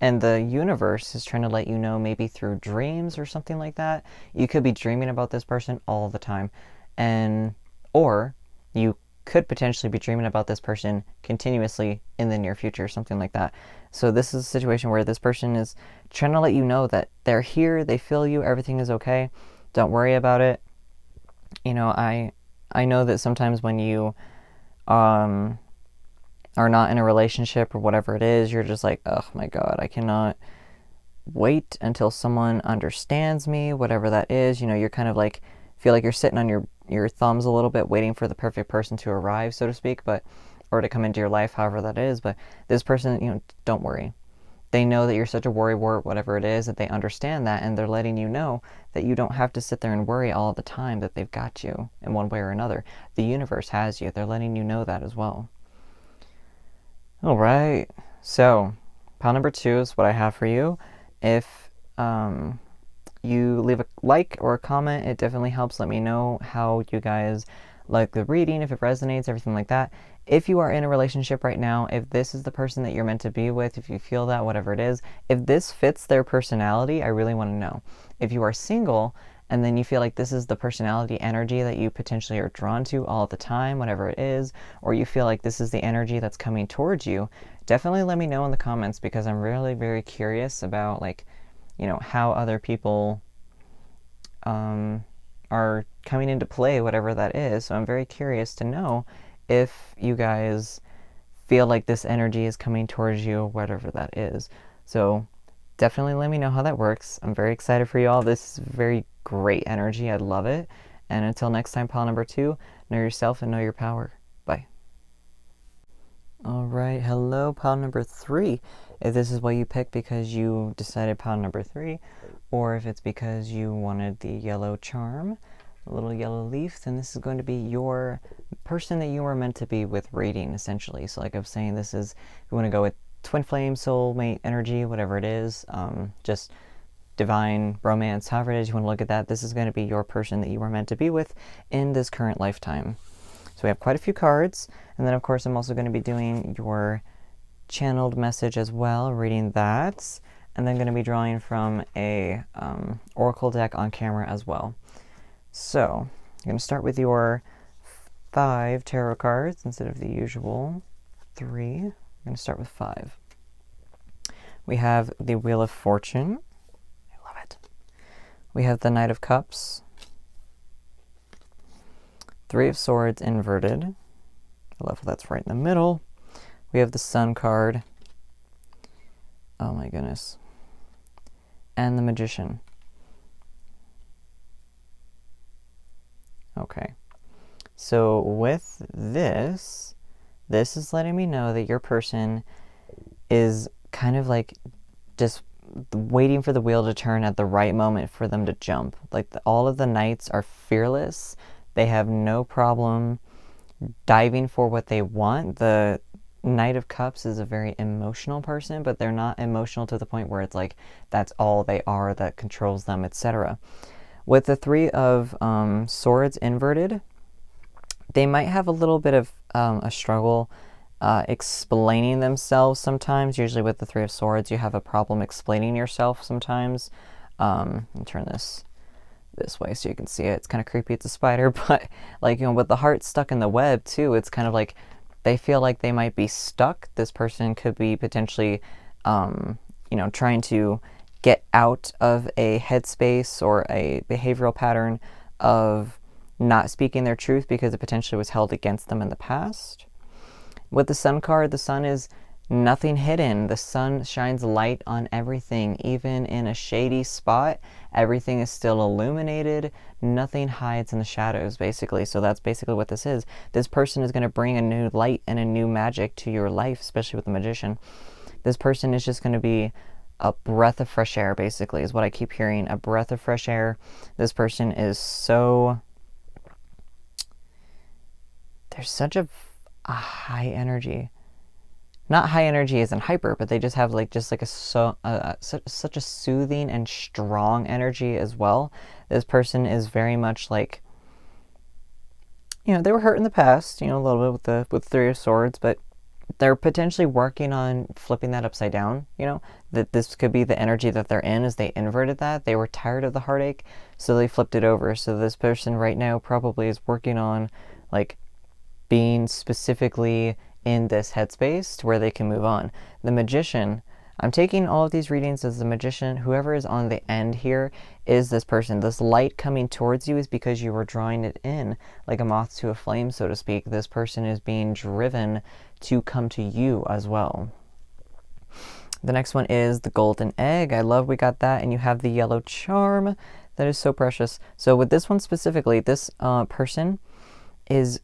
and the universe is trying to let you know, maybe through dreams or something like that. You could be dreaming about this person all the time. Or you could potentially be dreaming about this person continuously in the near future, something like that. So this is a situation where this person is trying to let you know that they're here, they feel you, everything is okay. Don't worry about it. I know that sometimes when you are not in a relationship or whatever it is, you're just like, oh my God, I cannot wait until someone understands me, whatever that is. You're kind of like, feel like you're sitting on your thumbs a little bit, waiting for the perfect person to arrive, so to speak. But or to come into your life, however that is. But this person, you know, don't worry. They know that you're such a worrywart, whatever it is, that they understand that, and they're letting you know that you don't have to sit there and worry all the time, that they've got you in one way or another. The universe has you. They're letting you know that as well. All right. So, pile number 2 is what I have for you. If you leave a like or a comment, it definitely helps. Let me know how you guys like the reading, if it resonates, everything like that. If you are in a relationship right now, if this is the person that you're meant to be with, if you feel that, whatever it is, if this fits their personality, I really want to know. If you are single and then you feel like this is the personality energy that you potentially are drawn to all the time, whatever it is, or you feel like this is the energy that's coming towards you, definitely let me know in the comments, because I'm really very curious about, like, you know, how other people are coming into play, whatever that is. So I'm very curious to know if you guys feel like this energy is coming towards you, whatever that is. So definitely let me know how that works. I'm very excited for you all. This is very great energy. I love it. And until next time, pile number 2, know yourself and know your power. Bye. All right. Hello, pile number 3. If this is what you picked because you decided pile number 3, or if it's because you wanted the yellow charm, a little yellow leaf, then this is going to be your person that you were meant to be with reading, essentially. So like I was saying, this is, if you want to go with twin flame, soulmate energy, whatever it is, just divine romance, however it is you want to look at that, this is going to be your person that you were meant to be with in this current lifetime. So we have quite a few cards, and then of course I'm also going to be doing your channeled message as well, reading that, and then going to be drawing from a oracle deck on camera as well. So I'm going to start with your 5 tarot cards instead of the usual 3. I'm going to start with 5. We have the Wheel of Fortune. I love it. We have the Knight of Cups. 3 of Swords inverted. I love how that's right in the middle. We have the Sun card. Oh my goodness. And the Magician. Okay. So with this is letting me know that your person is kind of like just waiting for the wheel to turn at the right moment for them to jump. Like all of the knights are fearless. They have no problem diving for what they want. The Knight of Cups is a very emotional person, but they're not emotional to the point where it's like that's all they are that controls them, etc. With the 3 of Swords inverted, they might have a little bit of a struggle explaining themselves sometimes. Usually with the 3 of Swords, you have a problem explaining yourself sometimes. Let me turn this way so you can see it. It's kind of creepy. It's a spider, but like, you know, with the heart stuck in the web too, it's kind of like they feel like they might be stuck. This person could be potentially, you know, trying to get out of a headspace or a behavioral pattern of not speaking their truth because it potentially was held against them in the past. With the Sun card, the Sun is nothing hidden. The Sun shines light on everything. Even in a shady spot, everything is still illuminated. Nothing hides in the shadows, basically. So that's basically what this is. This person is going to bring a new light and a new magic to your life, especially with the Magician. This person is just going to be a breath of fresh air, basically, is what I keep hearing. A breath of fresh air. This person is so... There's such a high energy. Not high energy as in hyper, but they just have like such a soothing and strong energy as well. This person is very much like, you know, they were hurt in the past, you know, a little bit with 3 of Swords, but they're potentially working on flipping that upside down, you know, that this could be the energy that they're in as they inverted that. They were tired of the heartache, so they flipped it over. So this person right now probably is working on like being specifically in this headspace to where they can move on. The Magician, I'm taking all of these readings as the Magician. Whoever is on the end here is this person. This light coming towards you is because you were drawing it in like a moth to a flame, so to speak. This person is being driven to come to you as well. The next one is the Golden Egg. I love we got that. And you have the Yellow Charm. That is so precious. So with this one specifically, this person is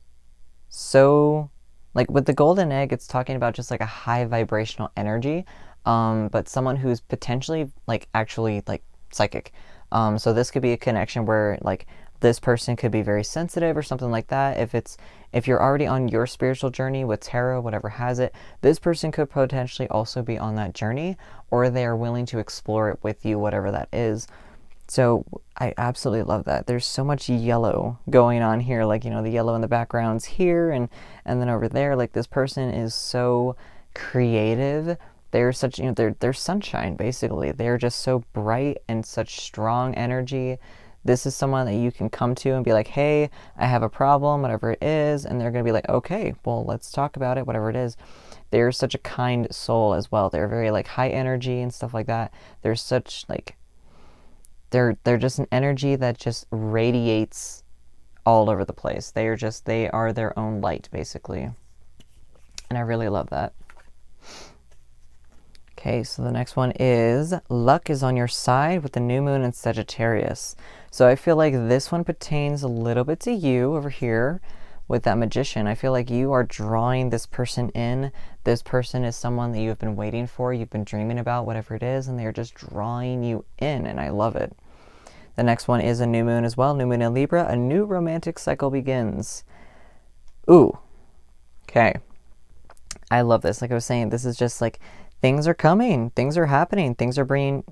so like with the golden egg, it's talking about just like a high vibrational energy, but someone who's potentially like actually like psychic. So this could be a connection where like this person could be very sensitive or something like that. If you're already on your spiritual journey with tarot, whatever has it, this person could potentially also be on that journey, or they are willing to explore it with you, whatever that is. So I absolutely love that. There's so much yellow going on here, like, the yellow in the background's here and then over there. Like, this person is so creative. They're such, they're sunshine, basically. They're just so bright and such strong energy. This is someone that you can come to and be like, hey, I have a problem, whatever it is. And they're going to be like, okay, well, let's talk about it, whatever it is. They're such a kind soul as well. They're very like high energy and stuff like that. They're such like, they're just an energy that just radiates all over the place. They are their own light, basically. And I really love that. Okay, so the next one is luck is on your side with the new moon in Sagittarius. So I feel like this one pertains a little bit to you over here with that magician. I feel like you are drawing this person in. This person is someone that you've been waiting for, you've been dreaming about, whatever it is, and they're just drawing you in, and I love it. The next one is a new moon as well. New moon in Libra. A new romantic cycle begins. Ooh. Okay. I love this. Like I was saying, this is just like things are coming. Things are happening. Things are being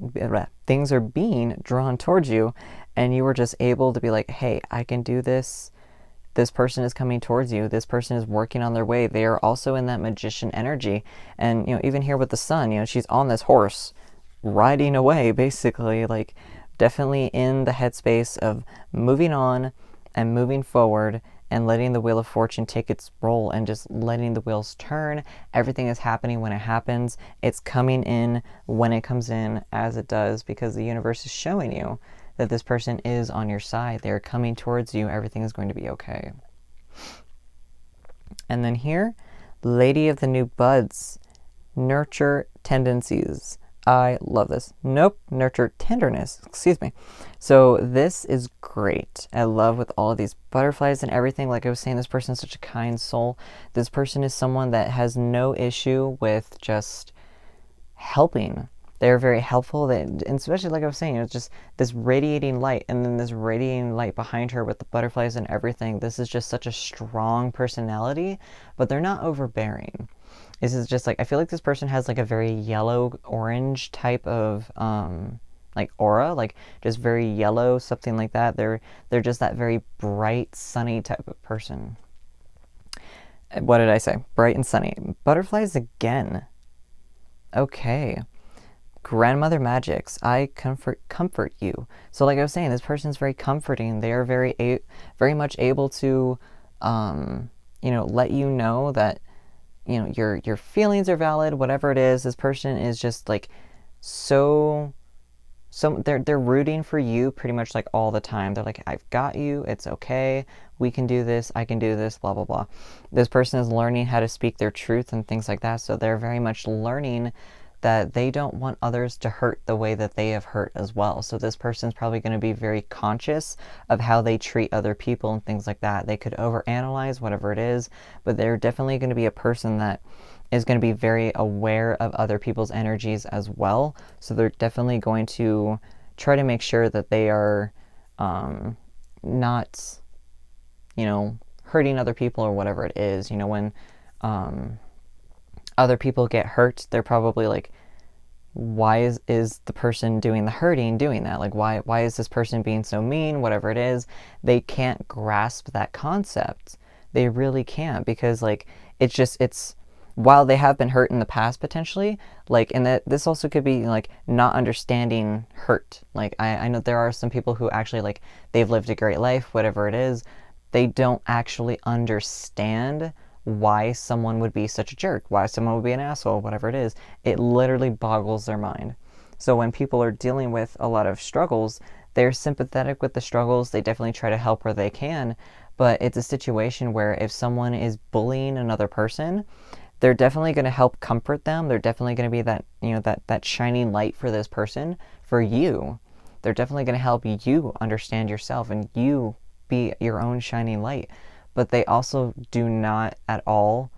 drawn towards you. And you were just able to be like, hey, I can do this. This person is coming towards you. This person is working on their way. They are also in that magician energy. And, even here with the sun, she's on this horse riding away, basically. Like, definitely in the headspace of moving on and moving forward and letting the wheel of fortune take its role and just letting the wheels turn. Everything is happening when it happens. It's coming in when it comes in, as it does, because the universe is showing you that this person is on your side. They're coming towards you. Everything is going to be okay. And then here, Lady of the New Buds, nurture tendencies. I love this. Nope, nurture tenderness. Excuse me. So this is great. I love with all of these butterflies and everything. Like I was saying, this person is such a kind soul. This person is someone that has no issue with just helping. They're very helpful. And especially like I was saying, it's just this radiating light, and then this radiating light behind her with the butterflies and everything. This is just such a strong personality, but they're not overbearing. This is just like, I feel like this person has like a very yellow orange type of like aura, like just very yellow, something like that. They're just that very bright, sunny type of person. What did I say? Bright and sunny. Butterflies again. Okay. Grandmother magics. I comfort you. So like I was saying, this person is very comforting. They are very much able to let you know that your feelings are valid, whatever it is. This person is just like so they're rooting for you pretty much like all the time. They're like, I've got you, it's okay, we can do this, I can do this, blah blah blah. This person is learning how to speak their truth and things like that. So they're very much learning that they don't want others to hurt the way that they have hurt as well. So this person's probably going to be very conscious of how they treat other people and things like that. They could overanalyze whatever it is, but they're definitely going to be a person that is going to be very aware of other people's energies as well. So they're definitely going to try to make sure that they are not, hurting other people or whatever it is. When other people get hurt, they're probably like, why is the person doing the hurting doing that? Like, why is this person being so mean, whatever it is? They can't grasp that concept. They really can't, because like it's while they have been hurt in the past potentially, like, and that this also could be like not understanding hurt. Like I know there are some people who actually, like, they've lived a great life, whatever it is, they don't actually understand why someone would be such a jerk, why someone would be an asshole, whatever it is. It literally boggles their mind. So when people are dealing with a lot of struggles, they're sympathetic with the struggles. They definitely try to help where they can, but it's a situation where if someone is bullying another person, they're definitely going to help comfort them. They're definitely going to be that, that shining light for this person, for you. They're definitely going to help you understand yourself and you be your own shining light. But they also do not at all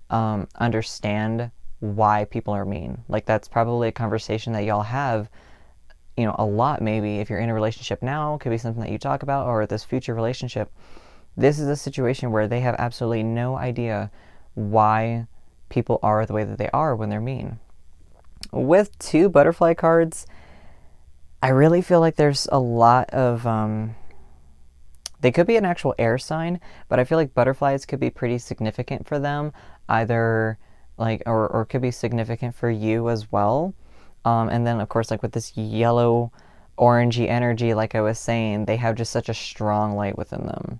understand why people are mean. Like, that's probably a conversation that y'all have, you know, a lot. Maybe if you're in a relationship now, it could be something that you talk about, or this future relationship. This is a situation where they have absolutely no idea why people are the way that they are when they're mean. With 2 butterfly cards, I really feel like there's a lot of they could be an actual air sign, but I feel like butterflies could be pretty significant for them, either like, or could be significant for you as well. And then, of course, like with this yellow orangey energy, like I was saying, they have just such a strong light within them.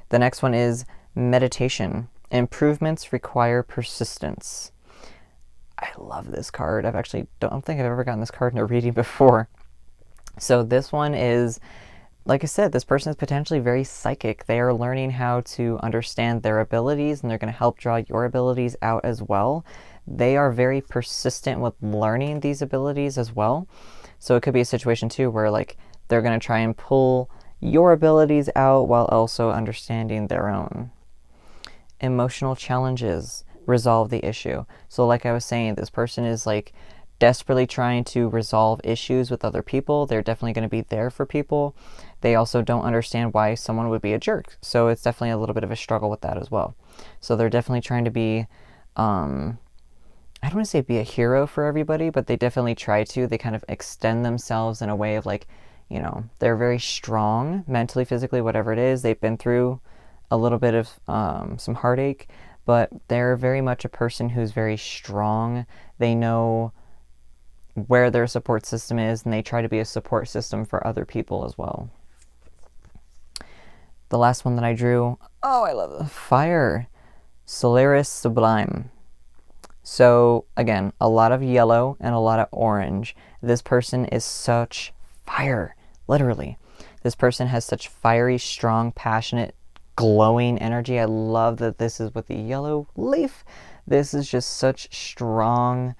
The next one is meditation. Improvements require persistence. I love this card. I don't think I've ever gotten this card in a reading before. So this one is, like I said, this person is potentially very psychic. They are learning how to understand their abilities, and they're going to help draw your abilities out as well. They are very persistent with learning these abilities as well. So it could be a situation too where like they're going to try and pull your abilities out while also understanding their own. Emotional challenges. Resolve the issue. So like I was saying, this person is like desperately trying to resolve issues with other people. They're definitely going to be there for people. They also don't understand why someone would be a jerk. So it's definitely a little bit of a struggle with that as well. So they're definitely trying to be, I don't want to say be a hero for everybody, but they definitely try to. They kind of extend themselves in a way of like, you know, they're very strong mentally, physically, whatever it is. They've been through a little bit of some heartache, but they're very much a person who's very strong. They know where their support system is, and they try to be a support system for other people as well. The last one that I drew, oh, I love the fire. Solaris Sublime. So again, a lot of yellow and a lot of orange. This person is such fire, literally. This person has such fiery, strong, passionate, glowing energy. I love that this is with the yellow leaf. This is just such strong,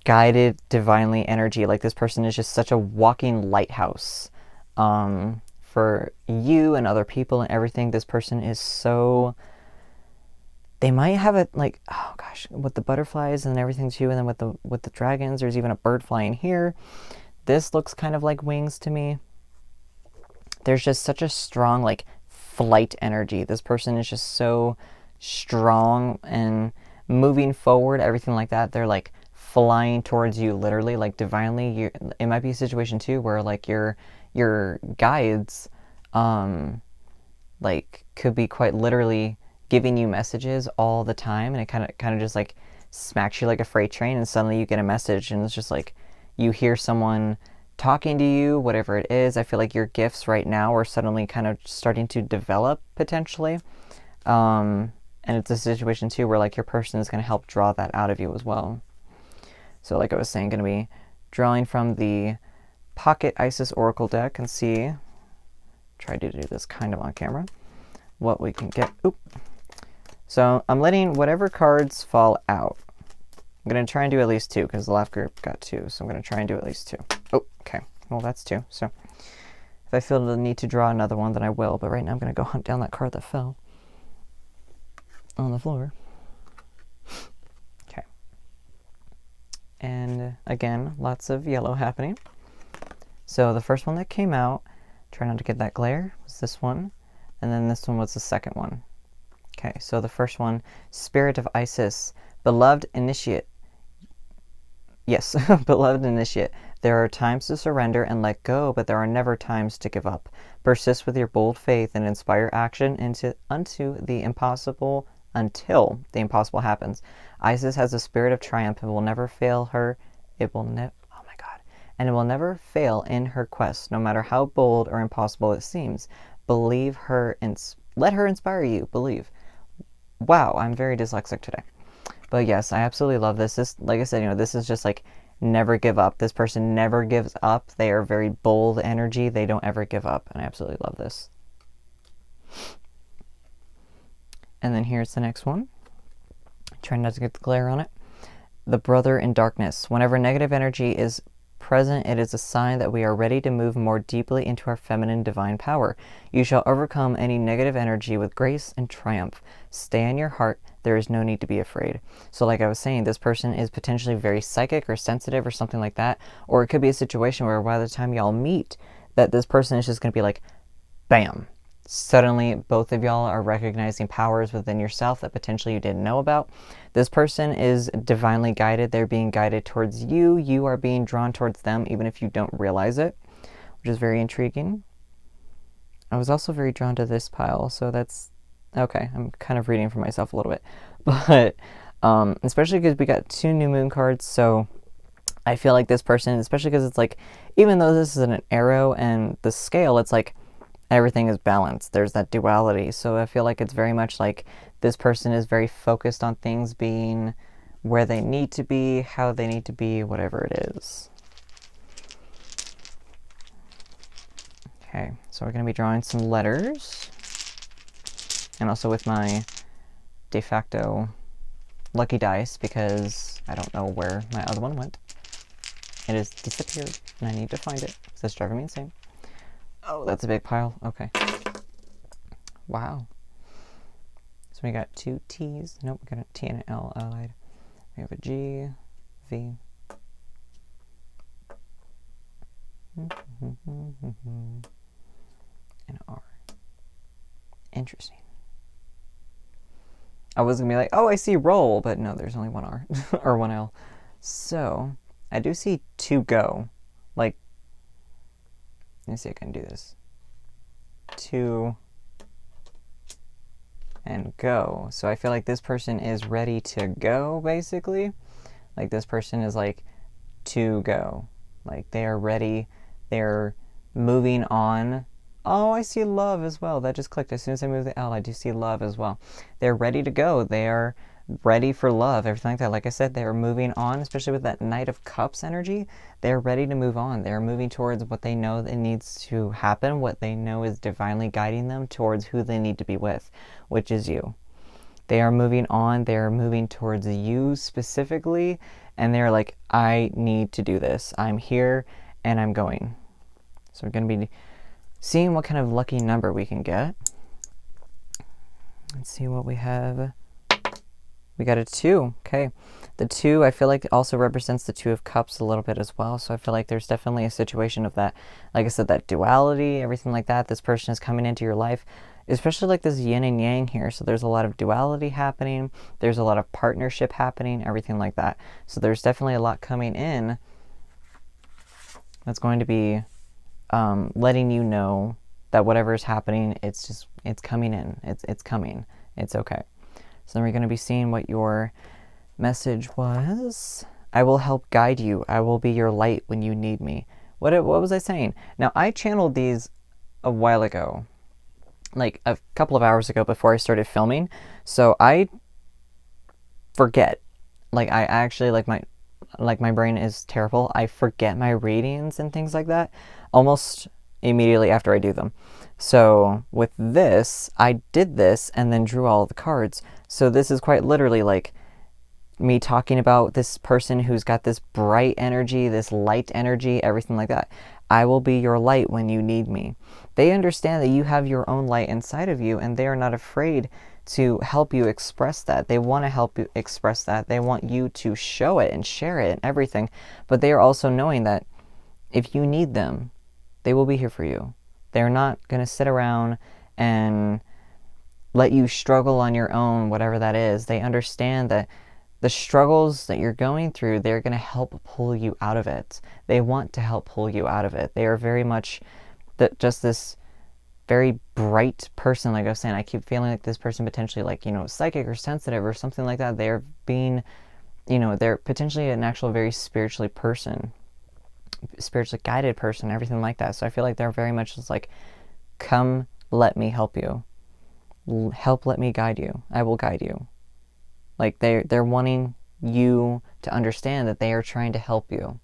guided, divinely energy. Like, this person is just such a walking lighthouse for you and other people and everything. This person is so... They might have it like, oh gosh, with the butterflies and everything too, and then with the dragons, there's even a bird flying here. This looks kind of like wings to me. There's just such a strong like flight energy. This person is just so strong and moving forward, everything like that. They're like flying towards you, literally, like divinely. It might be a situation too where like your guides, like could be quite literally giving you messages all the time, and it kind of just like smacks you like a freight train, and suddenly you get a message, and it's just like you hear someone talking to you, whatever it is. I feel like your gifts right now are suddenly kind of starting to develop potentially, and it's a situation too where like your person is going to help draw that out of you as well. So like I was saying, going to be drawing from the Pocket Isis Oracle deck and try to do this kind of on camera, what we can get. Oop. So I'm letting whatever cards fall out. I'm going to try and do at least 2 because the left group got 2. So I'm going to try and do at least 2. Oh, okay. Well, that's 2. So if I feel the need to draw another one, then I will. But right now I'm going to go hunt down that card that fell on the floor. Okay. And again, lots of yellow happening. So the first one that came out, try not to get that glare, was this one. And then this one was the second one. Okay, so the first one, Spirit of Isis, Beloved Initiate. Yes, Beloved Initiate. There are times to surrender and let go, but there are never times to give up. Persist with your bold faith and inspire action until the impossible happens. Isis has a spirit of triumph and will never fail her. And it will never fail in her quest, no matter how bold or impossible it seems. Believe her and let her inspire you. Believe. Wow, I'm very dyslexic today. But yes, I absolutely love this. This, like I said, this is just like never give up. This person never gives up. They are very bold energy. They don't ever give up. And I absolutely love this. And then here's the next one. Try not to get the glare on it. The Brother in Darkness. Whenever negative energy is present, it is a sign that we are ready to move more deeply into our feminine divine power. You shall overcome any negative energy with grace and triumph. Stay in your heart, there is no need to be afraid. So like I was saying, this person is potentially very psychic or sensitive or something like that. Or it could be a situation where by the time y'all meet, that this person is just going to be like, bam. Suddenly, both of y'all are recognizing powers within yourself that potentially you didn't know about. This person is divinely guided. They're being guided towards you. You are being drawn towards them, even if you don't realize it, which is very intriguing. I was also very drawn to this pile, so that's okay. I'm kind of reading for myself a little bit, but especially because we got 2 new moon cards, so I feel like this person, especially because it's like, even though this is an arrow and the scale, it's like everything is balanced. There's that duality, so I feel like it's very much like this person is very focused on things being where they need to be, how they need to be, whatever it is. Okay, so we're going to be drawing some letters. And also with my de facto lucky dice, because I don't know where my other one went. It has disappeared, and I need to find it. So it's driving me insane. Oh, that's a big pile. Okay. Wow. So we got 2 T's. Nope, we got a T and an L allied. We have a G, V. And R. Interesting. I was going to be like, oh, I see roll, but no, there's only 1 R, or 1 L. So, I do see 2 go. Like, let me see if I can do this. 2 and go. So I feel like this person is ready to go, basically. Like, this person is like, to go. Like, they are ready. They're moving on. Oh, I see love as well. That just clicked. As soon as I move the L, I do see love as well. They're ready to go. They are ready for love, everything like that. Like I said, they're moving on, especially with that Knight of Cups energy. They're ready to move on. They're moving towards what they know that needs to happen, what they know is divinely guiding them towards who they need to be with, which is you. They are moving on. They're moving towards you specifically, and they're like, I need to do this. I'm here, and I'm going. So we're going to be seeing what kind of lucky number we can get. Let's see what we have. We got a 2. Okay. The 2, I feel like, also represents the 2 of Cups a little bit as well. So I feel like there's definitely a situation of that, like I said, that duality, everything like that. This person is coming into your life, especially like this yin and yang here. So there's a lot of duality happening. There's a lot of partnership happening, everything like that. So there's definitely a lot coming in that's going to be letting you know that whatever is happening, it's coming in. It's coming. It's okay. So then we're going to be seeing what your message was. I will help guide you. I will be your light when you need me. What was I saying? Now, I channeled these a while ago, like a couple of hours ago before I started filming. So I forget. Like, I actually, like my brain is terrible. I forget my readings and things like that almost immediately after I do them. So with this, I did this and then drew all of the cards. So this is quite literally like me talking about this person who's got this bright energy, this light energy, everything like that. I will be your light when you need me. They understand that you have your own light inside of you, and they are not afraid to help you express that. They want to help you express that. They want you to show it and share it and everything. But they are also knowing that if you need them, they will be here for you. They're not going to sit around and let you struggle on your own, whatever that is. They understand that the struggles that you're going through, they're going to help pull you out of it. They want to help pull you out of it. They are very much just this very bright person. Like I was saying, I keep feeling like this person potentially, like, psychic or sensitive or something like that. They're being, they're potentially an actual very spiritually guided person, everything like that. So I feel like they're very much just like, come, let me help you. Let me guide you. I will guide you. Like, they're wanting you to understand that they are trying to help you.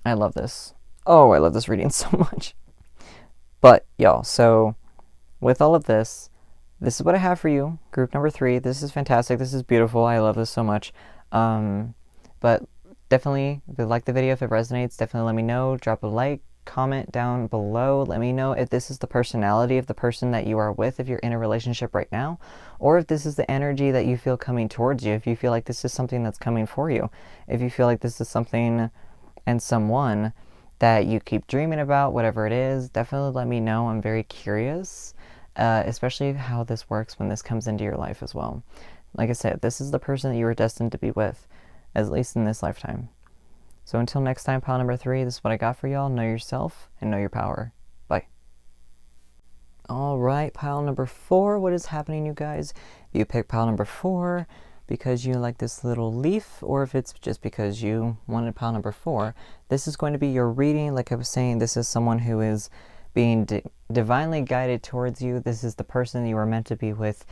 I love this. Oh, I love this reading so much. But, y'all, so with all of this, this is what I have for you. Group number 3. This is fantastic. This is beautiful. I love this so much. But definitely, if you like the video, if it resonates, definitely let me know. Drop a like, comment down below. Let me know if this is the personality of the person that you are with, if you're in a relationship right now, or if this is the energy that you feel coming towards you, if you feel like this is something that's coming for you, if you feel like this is something and someone that you keep dreaming about, whatever it is. Definitely let me know. I'm very curious, especially how this works when this comes into your life as well. Like I said, this is the person that you were destined to be with, at least in this lifetime. So until next time, pile number 3, this is what I got for y'all. Know yourself and know your power. Bye. All right, pile number 4. What is happening, you guys? If you pick pile number 4 because you like this little leaf, or if it's just because you wanted pile number 4, this is going to be your reading. Like I was saying, this is someone who is being divinely guided towards you. This is the person you are meant to be with,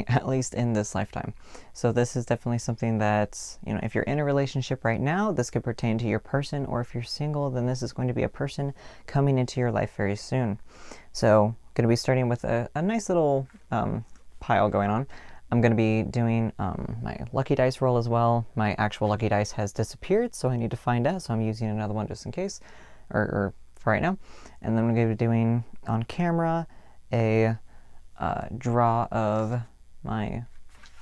at least in this lifetime. So this is definitely something that, if you're in a relationship right now, this could pertain to your person, or if you're single, then this is going to be a person coming into your life very soon. So I'm going to be starting with a nice little pile going on. I'm going to be doing my lucky dice roll as well. My actual lucky dice has disappeared, so I need to find out, so I'm using another one just in case, or for right now. And then I'm going to be doing on camera a draw of my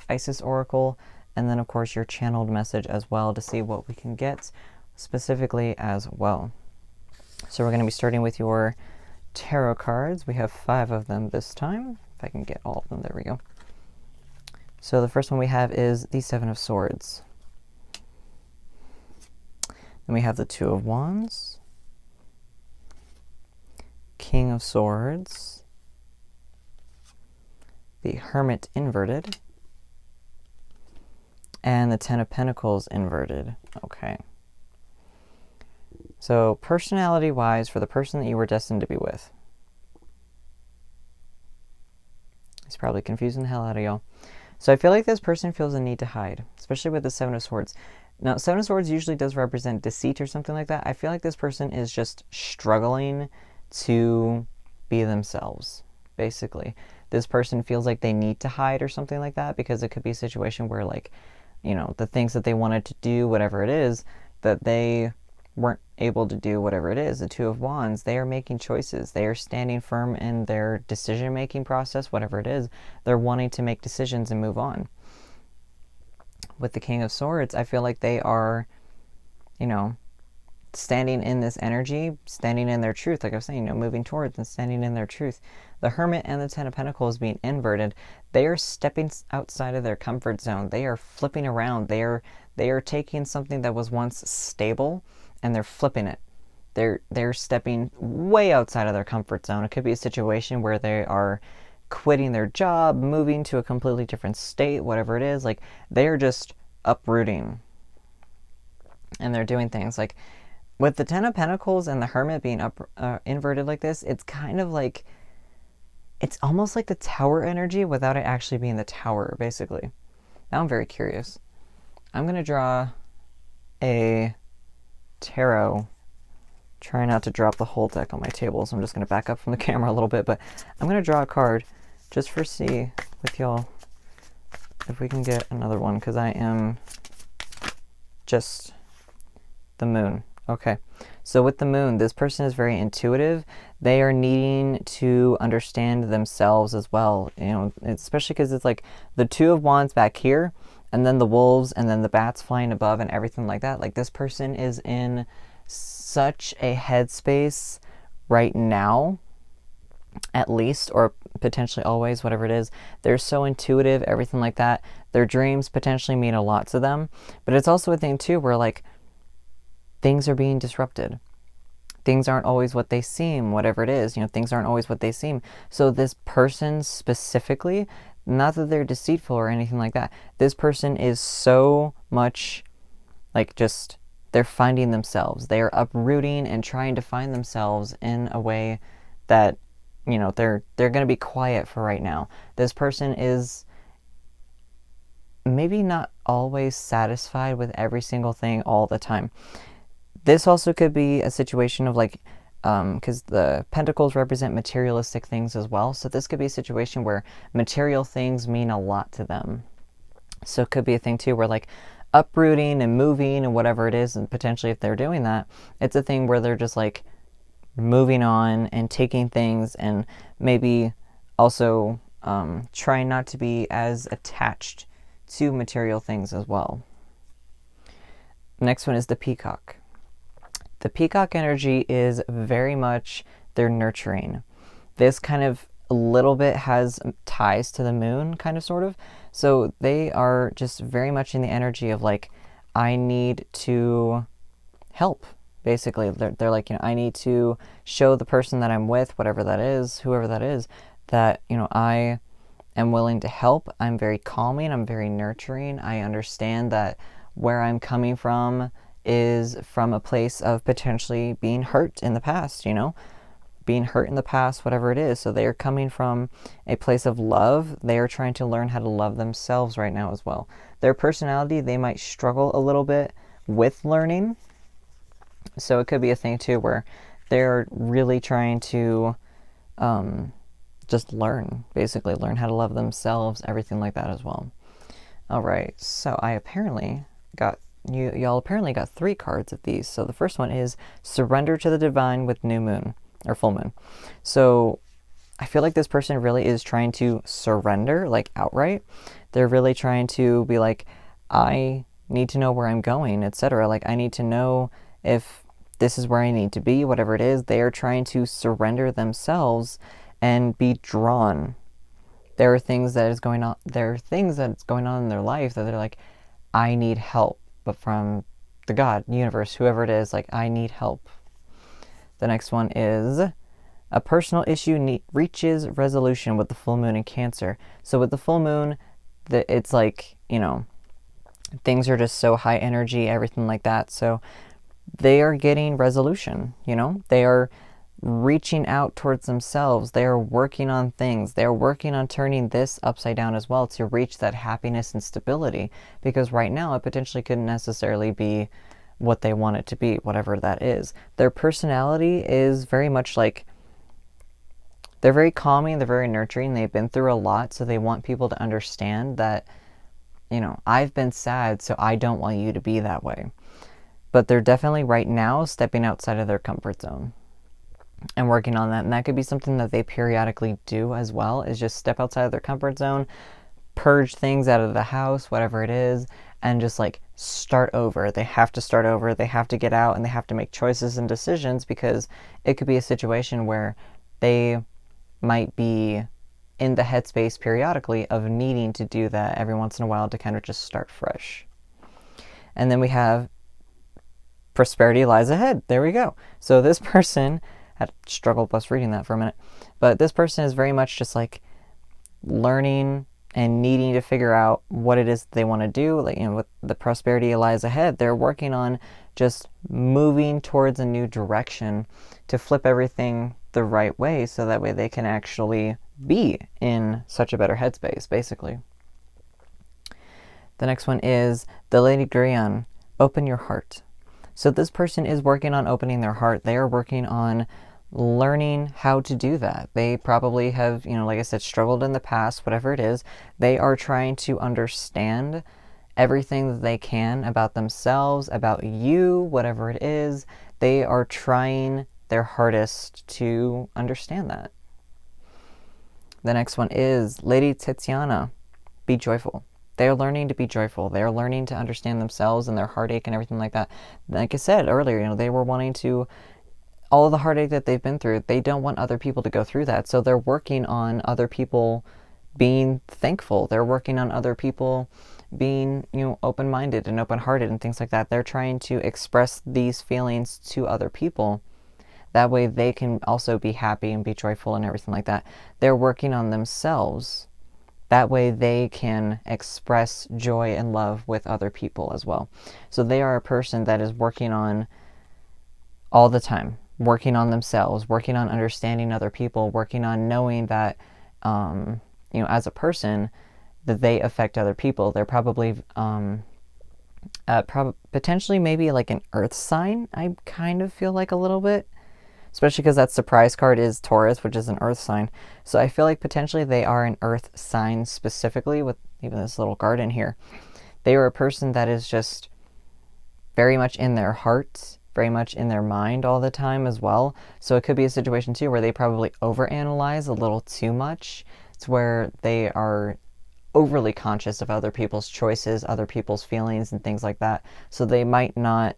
Isis Oracle, and then of course your channeled message as well, to see what we can get specifically as well. So we're going to be starting with your tarot cards. We have 5 of them this time. If I can get all of them, there we go. So the first one we have is the 7 of Swords. Then we have the 2 of Wands, King of Swords, the Hermit inverted, and the 10 of Pentacles inverted. Okay. So personality-wise, for the person that you were destined to be with, it's probably confusing the hell out of y'all. So I feel like this person feels a need to hide, especially with the 7 of Swords. Now, 7 of Swords usually does represent deceit or something like that. I feel like this person is just struggling to be themselves, basically. This person feels like they need to hide or something like that, because it could be a situation where, like, the things that they wanted to do, whatever it is, that they weren't able to do, whatever it is. The 2 of Wands, they are making choices. They are standing firm in their decision-making process, whatever it is. They're wanting to make decisions and move on. With the King of Swords, I feel like they are, standing in this energy, standing in their truth, like I was saying, moving towards and standing in their truth. The Hermit and the 10 of Pentacles being inverted, they are stepping outside of their comfort zone. They are flipping around. They are taking something that was once stable and they're flipping it. They're stepping way outside of their comfort zone. It could be a situation where they are quitting their job, moving to a completely different state, whatever it is. Like, they are just uprooting. And they're doing things like, with the 10 of Pentacles and the Hermit being inverted like this, it's kind of like, it's almost like the Tower energy without it actually being the Tower, basically. Now I'm very curious. I'm going to draw a tarot. Try not to drop the whole deck on my table, so I'm just going to back up from the camera a little bit, but I'm going to draw a card just for see with y'all if we can get another one, because I am just the Moon. Okay, so with the Moon, this person is very intuitive. They are needing to understand themselves as well, especially because it's like the 2 of Wands back here, and then the wolves, and then the bats flying above and everything like that. Like, this person is in such a headspace right now, at least, or potentially always, whatever it is. They're so intuitive, everything like that. Their dreams potentially mean a lot to them, but it's also a thing too where, like, things are being disrupted. Things aren't always what they seem, whatever it is. Things aren't always what they seem. So this person specifically, not that they're deceitful or anything like that, this person is so much like, just, they're finding themselves. They are uprooting and trying to find themselves in a way that, they're going to be quiet for right now. This person is maybe not always satisfied with every single thing all the time. This also could be a situation of, like, because the Pentacles represent materialistic things as well. So this could be a situation where material things mean a lot to them. So it could be a thing too where, like, uprooting and moving and whatever it is, and potentially if they're doing that, it's a thing where they're just like moving on and taking things, and maybe also trying not to be as attached to material things as well. Next one is the peacock. The peacock energy is very much their nurturing. This kind of a little bit has ties to the moon, kind of, sort of. So they are just very much in the energy of like, I need to help. Basically, they're like, I need to show the person that I'm with, whatever that is, whoever that is, that, I am willing to help. I'm very calming. I'm very nurturing. I understand that where I'm coming from is from a place of potentially being hurt in the past, being hurt in the past, whatever it is. So they are coming from a place of love. They are trying to learn how to love themselves right now as well. Their personality, they might struggle a little bit with learning. So it could be a thing too where they're really trying to just basically learn how to love themselves, everything like that as well. All right, so I apparently got, y'all apparently got 3 cards of these. So the first one is Surrender to the Divine with New Moon, or Full Moon. So I feel like this person really is trying to surrender, like outright. They're really trying to be like, I need to know where I'm going, etc. Like, I need to know if this is where I need to be, whatever it is. They are trying to surrender themselves and be drawn. There are things that is going on. There are things that's going on in their life that they're like, I need help, but from the God, universe, whoever it is, like, I need help. The next one is a personal issue reaches resolution with the full moon in Cancer. So with the full moon, it's like, things are just so high energy, everything like that. So they are getting resolution, they are reaching out towards themselves. They are working on things. They are working on turning this upside down as well to reach that happiness and stability, because right now it potentially couldn't necessarily be what they want it to be, whatever that is. Their personality is very much like, they're very calming, they're very nurturing, they've been through a lot, so they want people to understand that, I've been sad, so I don't want you to be that way. But they're definitely right now stepping outside of their comfort zone and working on that. And that could be something that they periodically do as well, is just step outside of their comfort zone, purge things out of the house, whatever it is, and just like start over. They have to start over. They have to get out and they have to make choices and decisions, because it could be a situation where they might be in the headspace periodically of needing to do that every once in a while to kind of just start fresh. And then we have prosperity lies ahead. There we go. So this person had struggled plus reading that for a minute, but this person is very much just like learning and needing to figure out what it is they want to do. Like, with the prosperity lies ahead, they're working on just moving towards a new direction to flip everything the right way, so that way they can actually be in such a better headspace, basically. The next one is the Lady Grian, open your heart. So this person is working on opening their heart. They are working on learning how to do that. They probably have, like I said, struggled in the past, whatever it is. They are trying to understand everything that they can about themselves, about you, whatever it is. They are trying their hardest to understand that. The next one is Lady Tiziana, be joyful. They are learning to be joyful. They are learning to understand themselves and their heartache and everything like that. Like I said earlier, they were wanting to, all of the heartache that they've been through, they don't want other people to go through that. So they're working on other people being thankful. They're working on other people being, open-minded and open-hearted and things like that. They're trying to express these feelings to other people. That way they can also be happy and be joyful and everything like that. They're working on themselves. That way they can express joy and love with other people as well. So they are a person that is working on all the time, working on themselves, working on understanding other people, working on knowing that, as a person, that they affect other people. They're probably potentially maybe like an earth sign, I kind of feel like a little bit. Especially because that surprise card is Taurus, which is an earth sign. So I feel like potentially they are an earth sign specifically, with even this little garden here. They are a person that is just very much in their heart, very much in their mind all the time as well. So it could be a situation too where they probably overanalyze a little too much. It's where they are overly conscious of other people's choices, other people's feelings, and things like that. So they might not,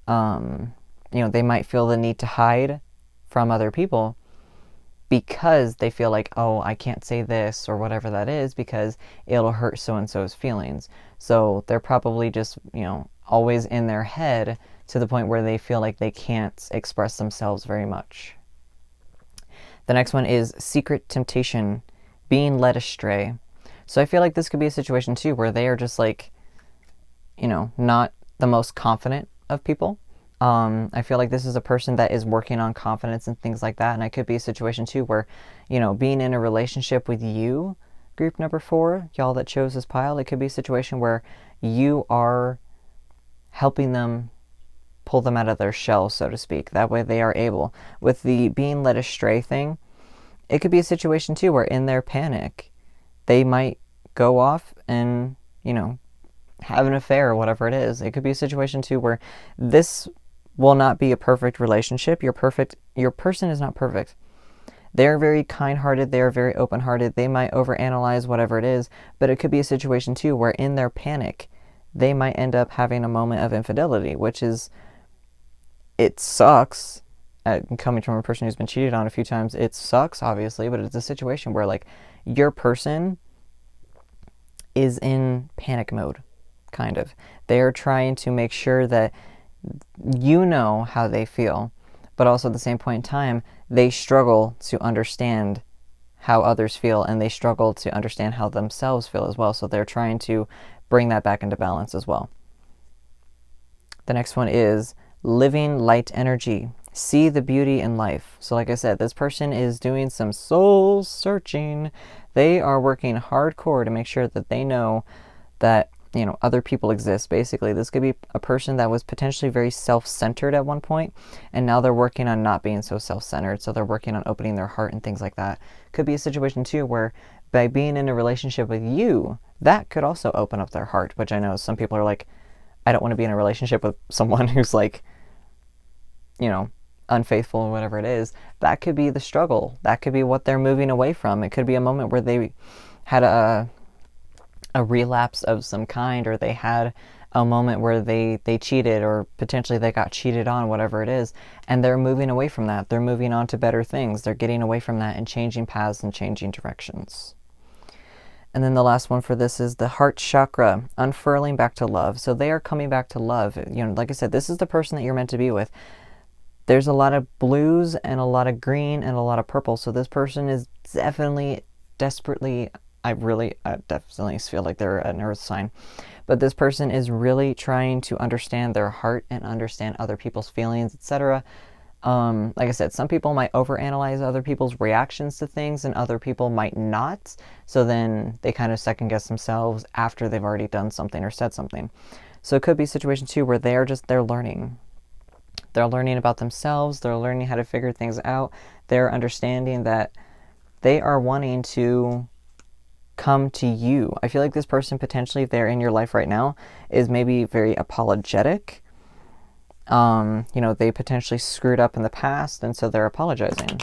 they might feel the need to hide from other people because they feel like, oh, I can't say this or whatever that is because it'll hurt so-and-so's feelings. So they're probably just, always in their head to the point where they feel like they can't express themselves very much. The next one is secret temptation, being led astray. So I feel like this could be a situation too where they are just like, not the most confident of people. I feel like this is a person that is working on confidence and things like that. And it could be a situation too where, being in a relationship with you, group number 4, y'all that chose this pile, it could be a situation where you are helping them pull them out of their shell, so to speak. That way they are able. With the being led astray thing, it could be a situation too where in their panic, they might go off and, have an affair or whatever it is. It could be a situation too where this will not be a perfect relationship. Your person is not perfect. They're very kind-hearted. They're very open-hearted. They might overanalyze whatever it is, but it could be a situation too where in their panic, they might end up having a moment of infidelity, which is, it sucks. Coming from a person who's been cheated on a few times, it sucks, obviously, but it's a situation where, like, your person is in panic mode, kind of. They're trying to make sure that you know how they feel, but also at the same point in time, they struggle to understand how others feel, and they struggle to understand how themselves feel as well. So they're trying to bring that back into balance as well. The next one is living light energy. See the beauty in life. So like I said, this person is doing some soul searching. They are working hardcore to make sure that they know that, other people exist. Basically, this could be a person that was potentially very self-centered at one point, and now they're working on not being so self-centered. So they're working on opening their heart and things like that. Could be a situation too where by being in a relationship with you, that could also open up their heart, which I know some people are like, I don't want to be in a relationship with someone who's like, unfaithful or whatever it is. That could be the struggle. That could be what they're moving away from. It could be a moment where they had a relapse of some kind, or they had a moment where they cheated, or potentially they got cheated on, whatever it is, and they're moving away from that. They're moving on to better things. They're getting away from that and changing paths and changing directions. And then the last one for this is the heart chakra, unfurling back to love. So they are coming back to love. Like I said, this is the person that you're meant to be with. There's a lot of blues and a lot of green and a lot of purple. So this person is definitely, desperately, I definitely feel like they're an earth sign. But this person is really trying to understand their heart and understand other people's feelings, etc. Like I said, some people might overanalyze other people's reactions to things and other people might not. So then they kind of second guess themselves after they've already done something or said something. So it could be a situation too where they're learning. They're learning about themselves. They're learning how to figure things out. They're understanding that they are wanting to come to you. I feel like this person potentially, if they're in your life right now, is maybe very apologetic. They potentially screwed up in the past, and so they're apologizing.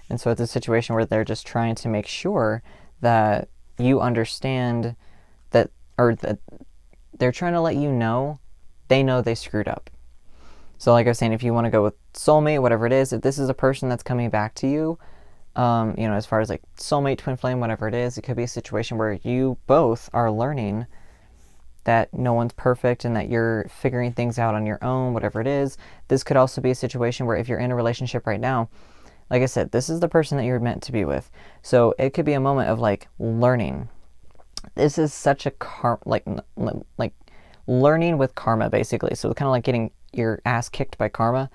And so it's a situation where they're just trying to make sure that you understand that, or that they're trying to let you know they know they screwed up. So like I was saying, if you want to go with soulmate, whatever it is, if this is a person that's coming back to you, as far as like soulmate, twin flame, whatever it is, it could be a situation where you both are learning that no one's perfect and that you're figuring things out on your own, whatever it is. This could also be a situation where if you're in a relationship right now, like I said, this is the person that you're meant to be with. So it could be a moment of like learning. This is such a like learning with karma, basically. So it's kind of like getting your ass kicked by karma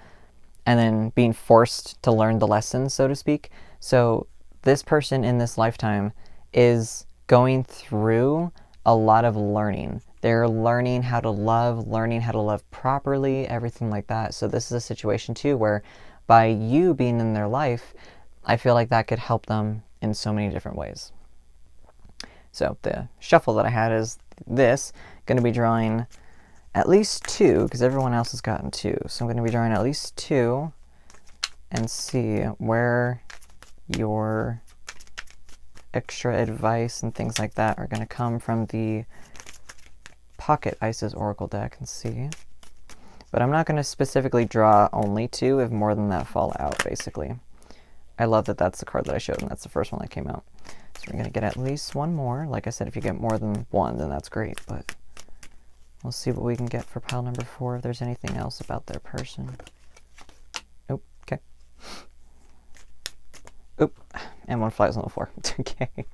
and then being forced to learn the lessons, so to speak. So this person in this lifetime is going through a lot of learning. They're learning how to love properly, everything like that. So this is a situation too where by you being in their life, I feel like that could help them in so many different ways. So the shuffle that I had is this, going to be drawing at least 2, because everyone else has gotten 2. So I'm going to be drawing at least 2 and see where your extra advice and things like that are going to come from the Pocket Isis Oracle deck and see. But I'm not going to specifically draw only 2 if more than that fall out, basically. I love that that's the card that I showed, and that's the first one that came out. So we're going to get at least 1 more. Like I said, if you get more than 1, then that's great, but we'll see what we can get for pile number 4, if there's anything else about their person. Oop, okay. Oop, and 1 flies on the floor. Okay.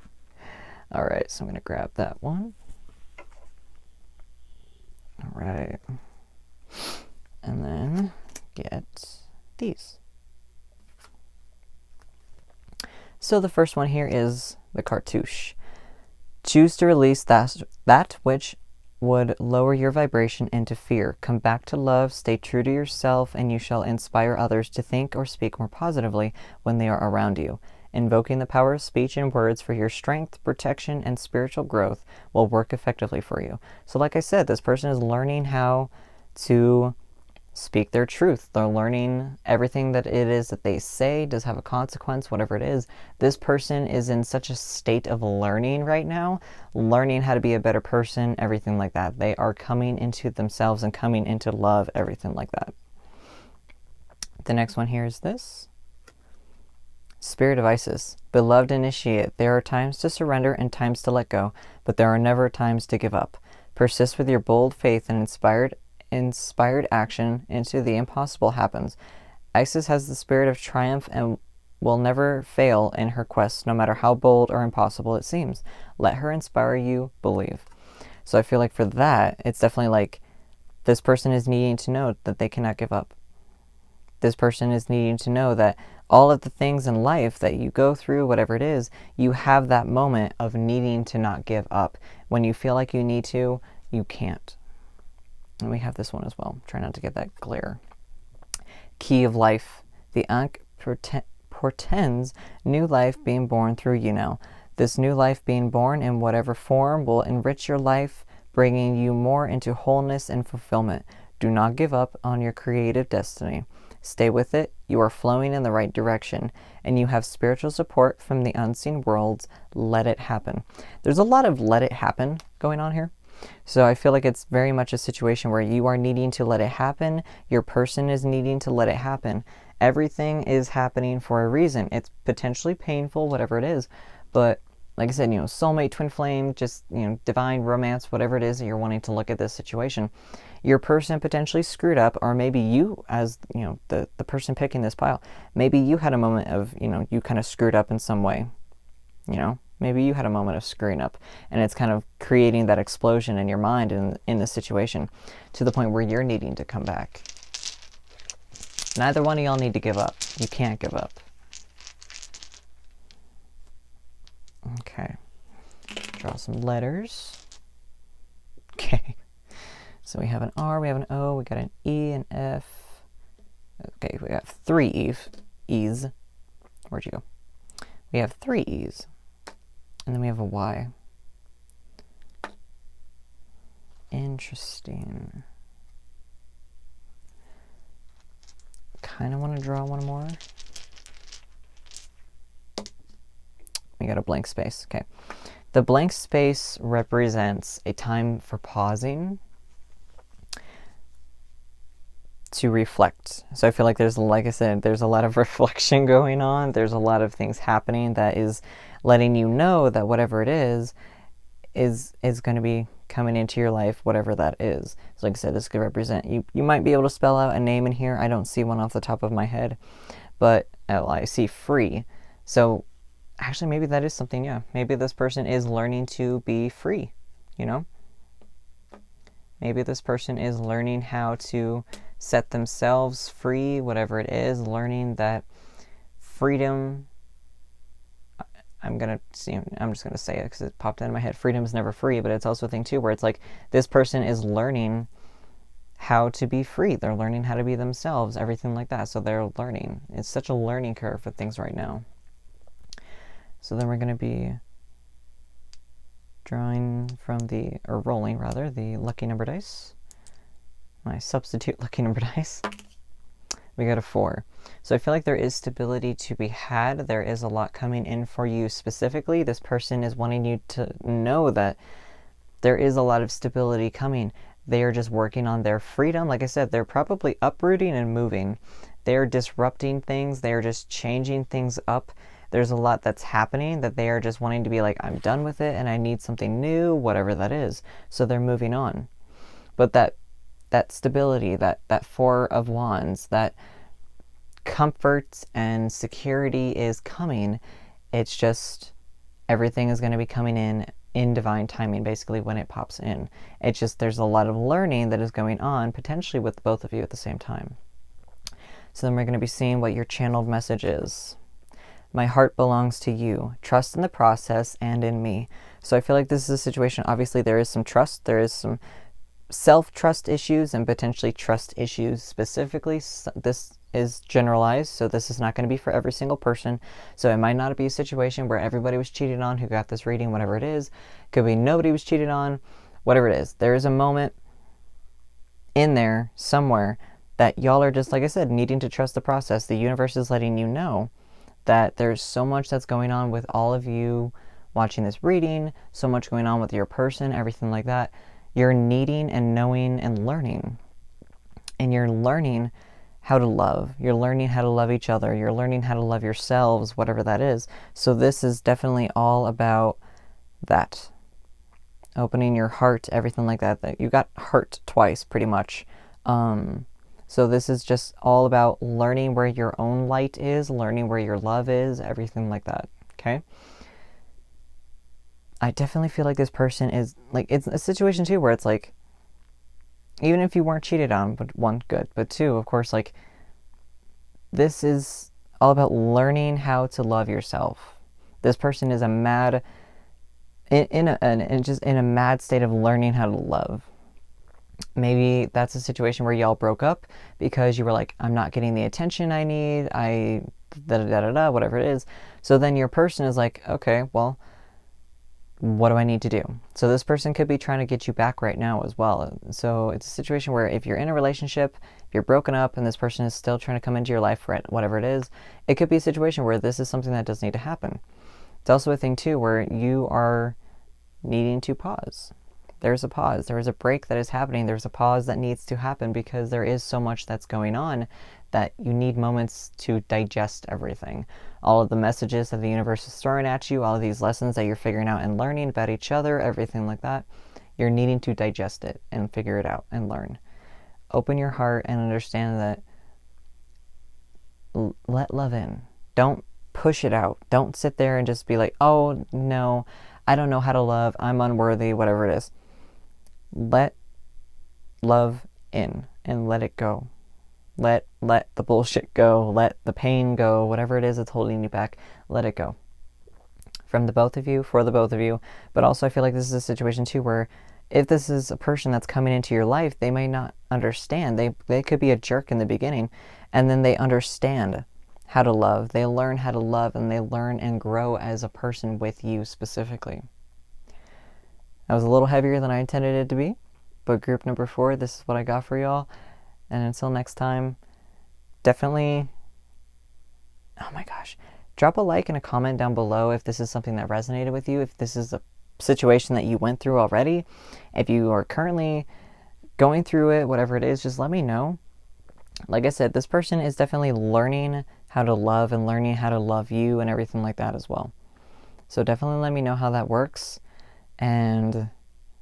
All right, so I'm going to grab that one. All right. And then get these. So the first one here is the cartouche. Choose to release that which would lower your vibration into fear. Come back to love, stay true to yourself, and you shall inspire others to think or speak more positively when they are around you. Invoking the power of speech and words for your strength, protection, and spiritual growth will work effectively for you. So like I said, this person is learning how to speak their truth. They're learning everything that it is that they say does have a consequence, whatever it is. This person is in such a state of learning right now, learning how to be a better person, everything like that. They are coming into themselves and coming into love, everything like that. The next one here is this. Spirit of Isis. Beloved initiate, there are times to surrender and times to let go, but there are never times to give up. Persist with your bold faith and inspired action into the impossible happens. Isis has the spirit of triumph and will never fail in her quest, no matter how bold or impossible it seems. Let her inspire you, believe. So I feel like for that, it's definitely like this person is needing to know that they cannot give up. This person is needing to know that all of the things in life that you go through, whatever it is, you have that moment of needing to not give up. When you feel like you need to, you can't. And we have this one as well. Try not to get that glare. Key of Life. The Ankh portends new life being born through you now. This new life being born in whatever form will enrich your life, bringing you more into wholeness and fulfillment. Do not give up on your creative destiny. Stay with it. You are flowing in the right direction, and you have spiritual support from the unseen worlds. Let it happen. There's a lot of let it happen going on here. So I feel like it's very much a situation where you are needing to let it happen. Your person is needing to let it happen. Everything is happening for a reason. It's potentially painful, whatever it is. But like I said, soulmate, twin flame, just, divine romance, whatever it is that you're wanting to look at this situation. Your person potentially screwed up, or maybe you, as, the person picking this pile, maybe you had a moment of, you kind of screwed up in some way, Maybe you had a moment of screwing up, and it's kind of creating that explosion in your mind in the situation to the point where you're needing to come back. Neither one of y'all need to give up. You can't give up. Okay. Draw some letters. Okay. So we have an R, we have an O, we got an E, an F. Okay, we have 3 E's. Where'd you go? We have 3 E's. And then we have a Y. Interesting. Kind of want to draw one more. We got a blank space. Okay. The blank space represents a time for pausing to reflect. So I feel like there's, like I said, there's a lot of reflection going on. There's a lot of things happening that is letting you know that whatever it is going to be coming into your life, whatever that is. So like I said, this could represent, you might be able to spell out a name in here. I don't see one off the top of my head, but I see free. So actually maybe that is something, yeah. Maybe this person is learning to be free, Maybe this person is learning how to set themselves free, whatever it is, learning that freedom, I'm just going to say it because it popped into my head. Freedom is never free, but it's also a thing too where it's like this person is learning how to be free. They're learning how to be themselves, everything like that. So they're learning. It's such a learning curve with things right now. So then we're going to be rolling rather, the lucky number dice. My substitute lucky number dice. We got a 4. So I feel like there is stability to be had. There is a lot coming in for you specifically. This person is wanting you to know that there is a lot of stability coming. They are just working on their freedom. Like I said, they're probably uprooting and moving. They're disrupting things. They're just changing things up. There's a lot that's happening that they are just wanting to be like, I'm done with it and I need something new, whatever that is. So they're moving on. But that stability, that 4 of Wands, that comfort and security is coming. It's just everything is going to be coming in divine timing, basically, when it pops in. It's just there's a lot of learning that is going on, potentially with both of you at the same time. So then we're going to be seeing what your channeled message is. My heart belongs to you. Trust in the process and in me. So I feel like this is a situation, obviously there is some trust, there is some self-trust issues and potentially trust issues specifically. This is generalized, so this is not going to be for every single person. So it might not be a situation where everybody was cheated on who got this reading, whatever it is. Could be nobody was cheated on, whatever it is. There is a moment in there somewhere that y'all are just, like I said, needing to trust the process. The universe is letting you know that there's so much that's going on with all of you watching this reading, so much going on with your person, everything like that. You're needing and knowing and learning. And you're learning how to love. You're learning how to love each other. You're learning how to love yourselves, whatever that is. So this is definitely all about that. Opening your heart, everything like that. You got hurt twice, pretty much. So this is just all about learning where your own light is, learning where your love is, everything like that. Okay? I definitely feel like this person is, like, it's a situation too where it's like, even if you weren't cheated on, but 1, good, but 2, of course, like, this is all about learning how to love yourself. This person is just in a mad state of learning how to love. Maybe that's a situation where y'all broke up because you were like, I'm not getting the attention I need, whatever it is. So then your person is like, okay, well, what do I need to do? So this person could be trying to get you back right now as well. So it's a situation where if you're in a relationship, if you're broken up and this person is still trying to come into your life for whatever it is, it could be a situation where this is something that does need to happen. It's also a thing too where you are needing to pause. There's a pause. There is a break that is happening. There's a pause that needs to happen because there is so much that's going on that you need moments to digest everything. All of the messages that the universe is throwing at you, all of these lessons that you're figuring out and learning about each other, everything like that, you're needing to digest it and figure it out and learn. Open your heart and understand that let love in. Don't push it out. Don't sit there and just be like, oh no, I don't know how to love, I'm unworthy, whatever it is. Let love in and let it go. Let the bullshit go. Let the pain go. Whatever it is that's holding you back, let it go. From the both of you, for the both of you. But also I feel like this is a situation too where if this is a person that's coming into your life, they may not understand. They could be a jerk in the beginning and then they understand how to love. They learn how to love and they learn and grow as a person with you specifically. That was a little heavier than I intended it to be, but group number 4, this is what I got for y'all. And until next time, definitely, oh my gosh, drop a like and a comment down below if this is something that resonated with you, if this is a situation that you went through already, if you are currently going through it, whatever it is, just let me know. Like I said, this person is definitely learning how to love and learning how to love you and everything like that as well. So definitely let me know how that works. And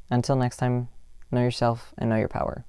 until next time, know yourself and know your power.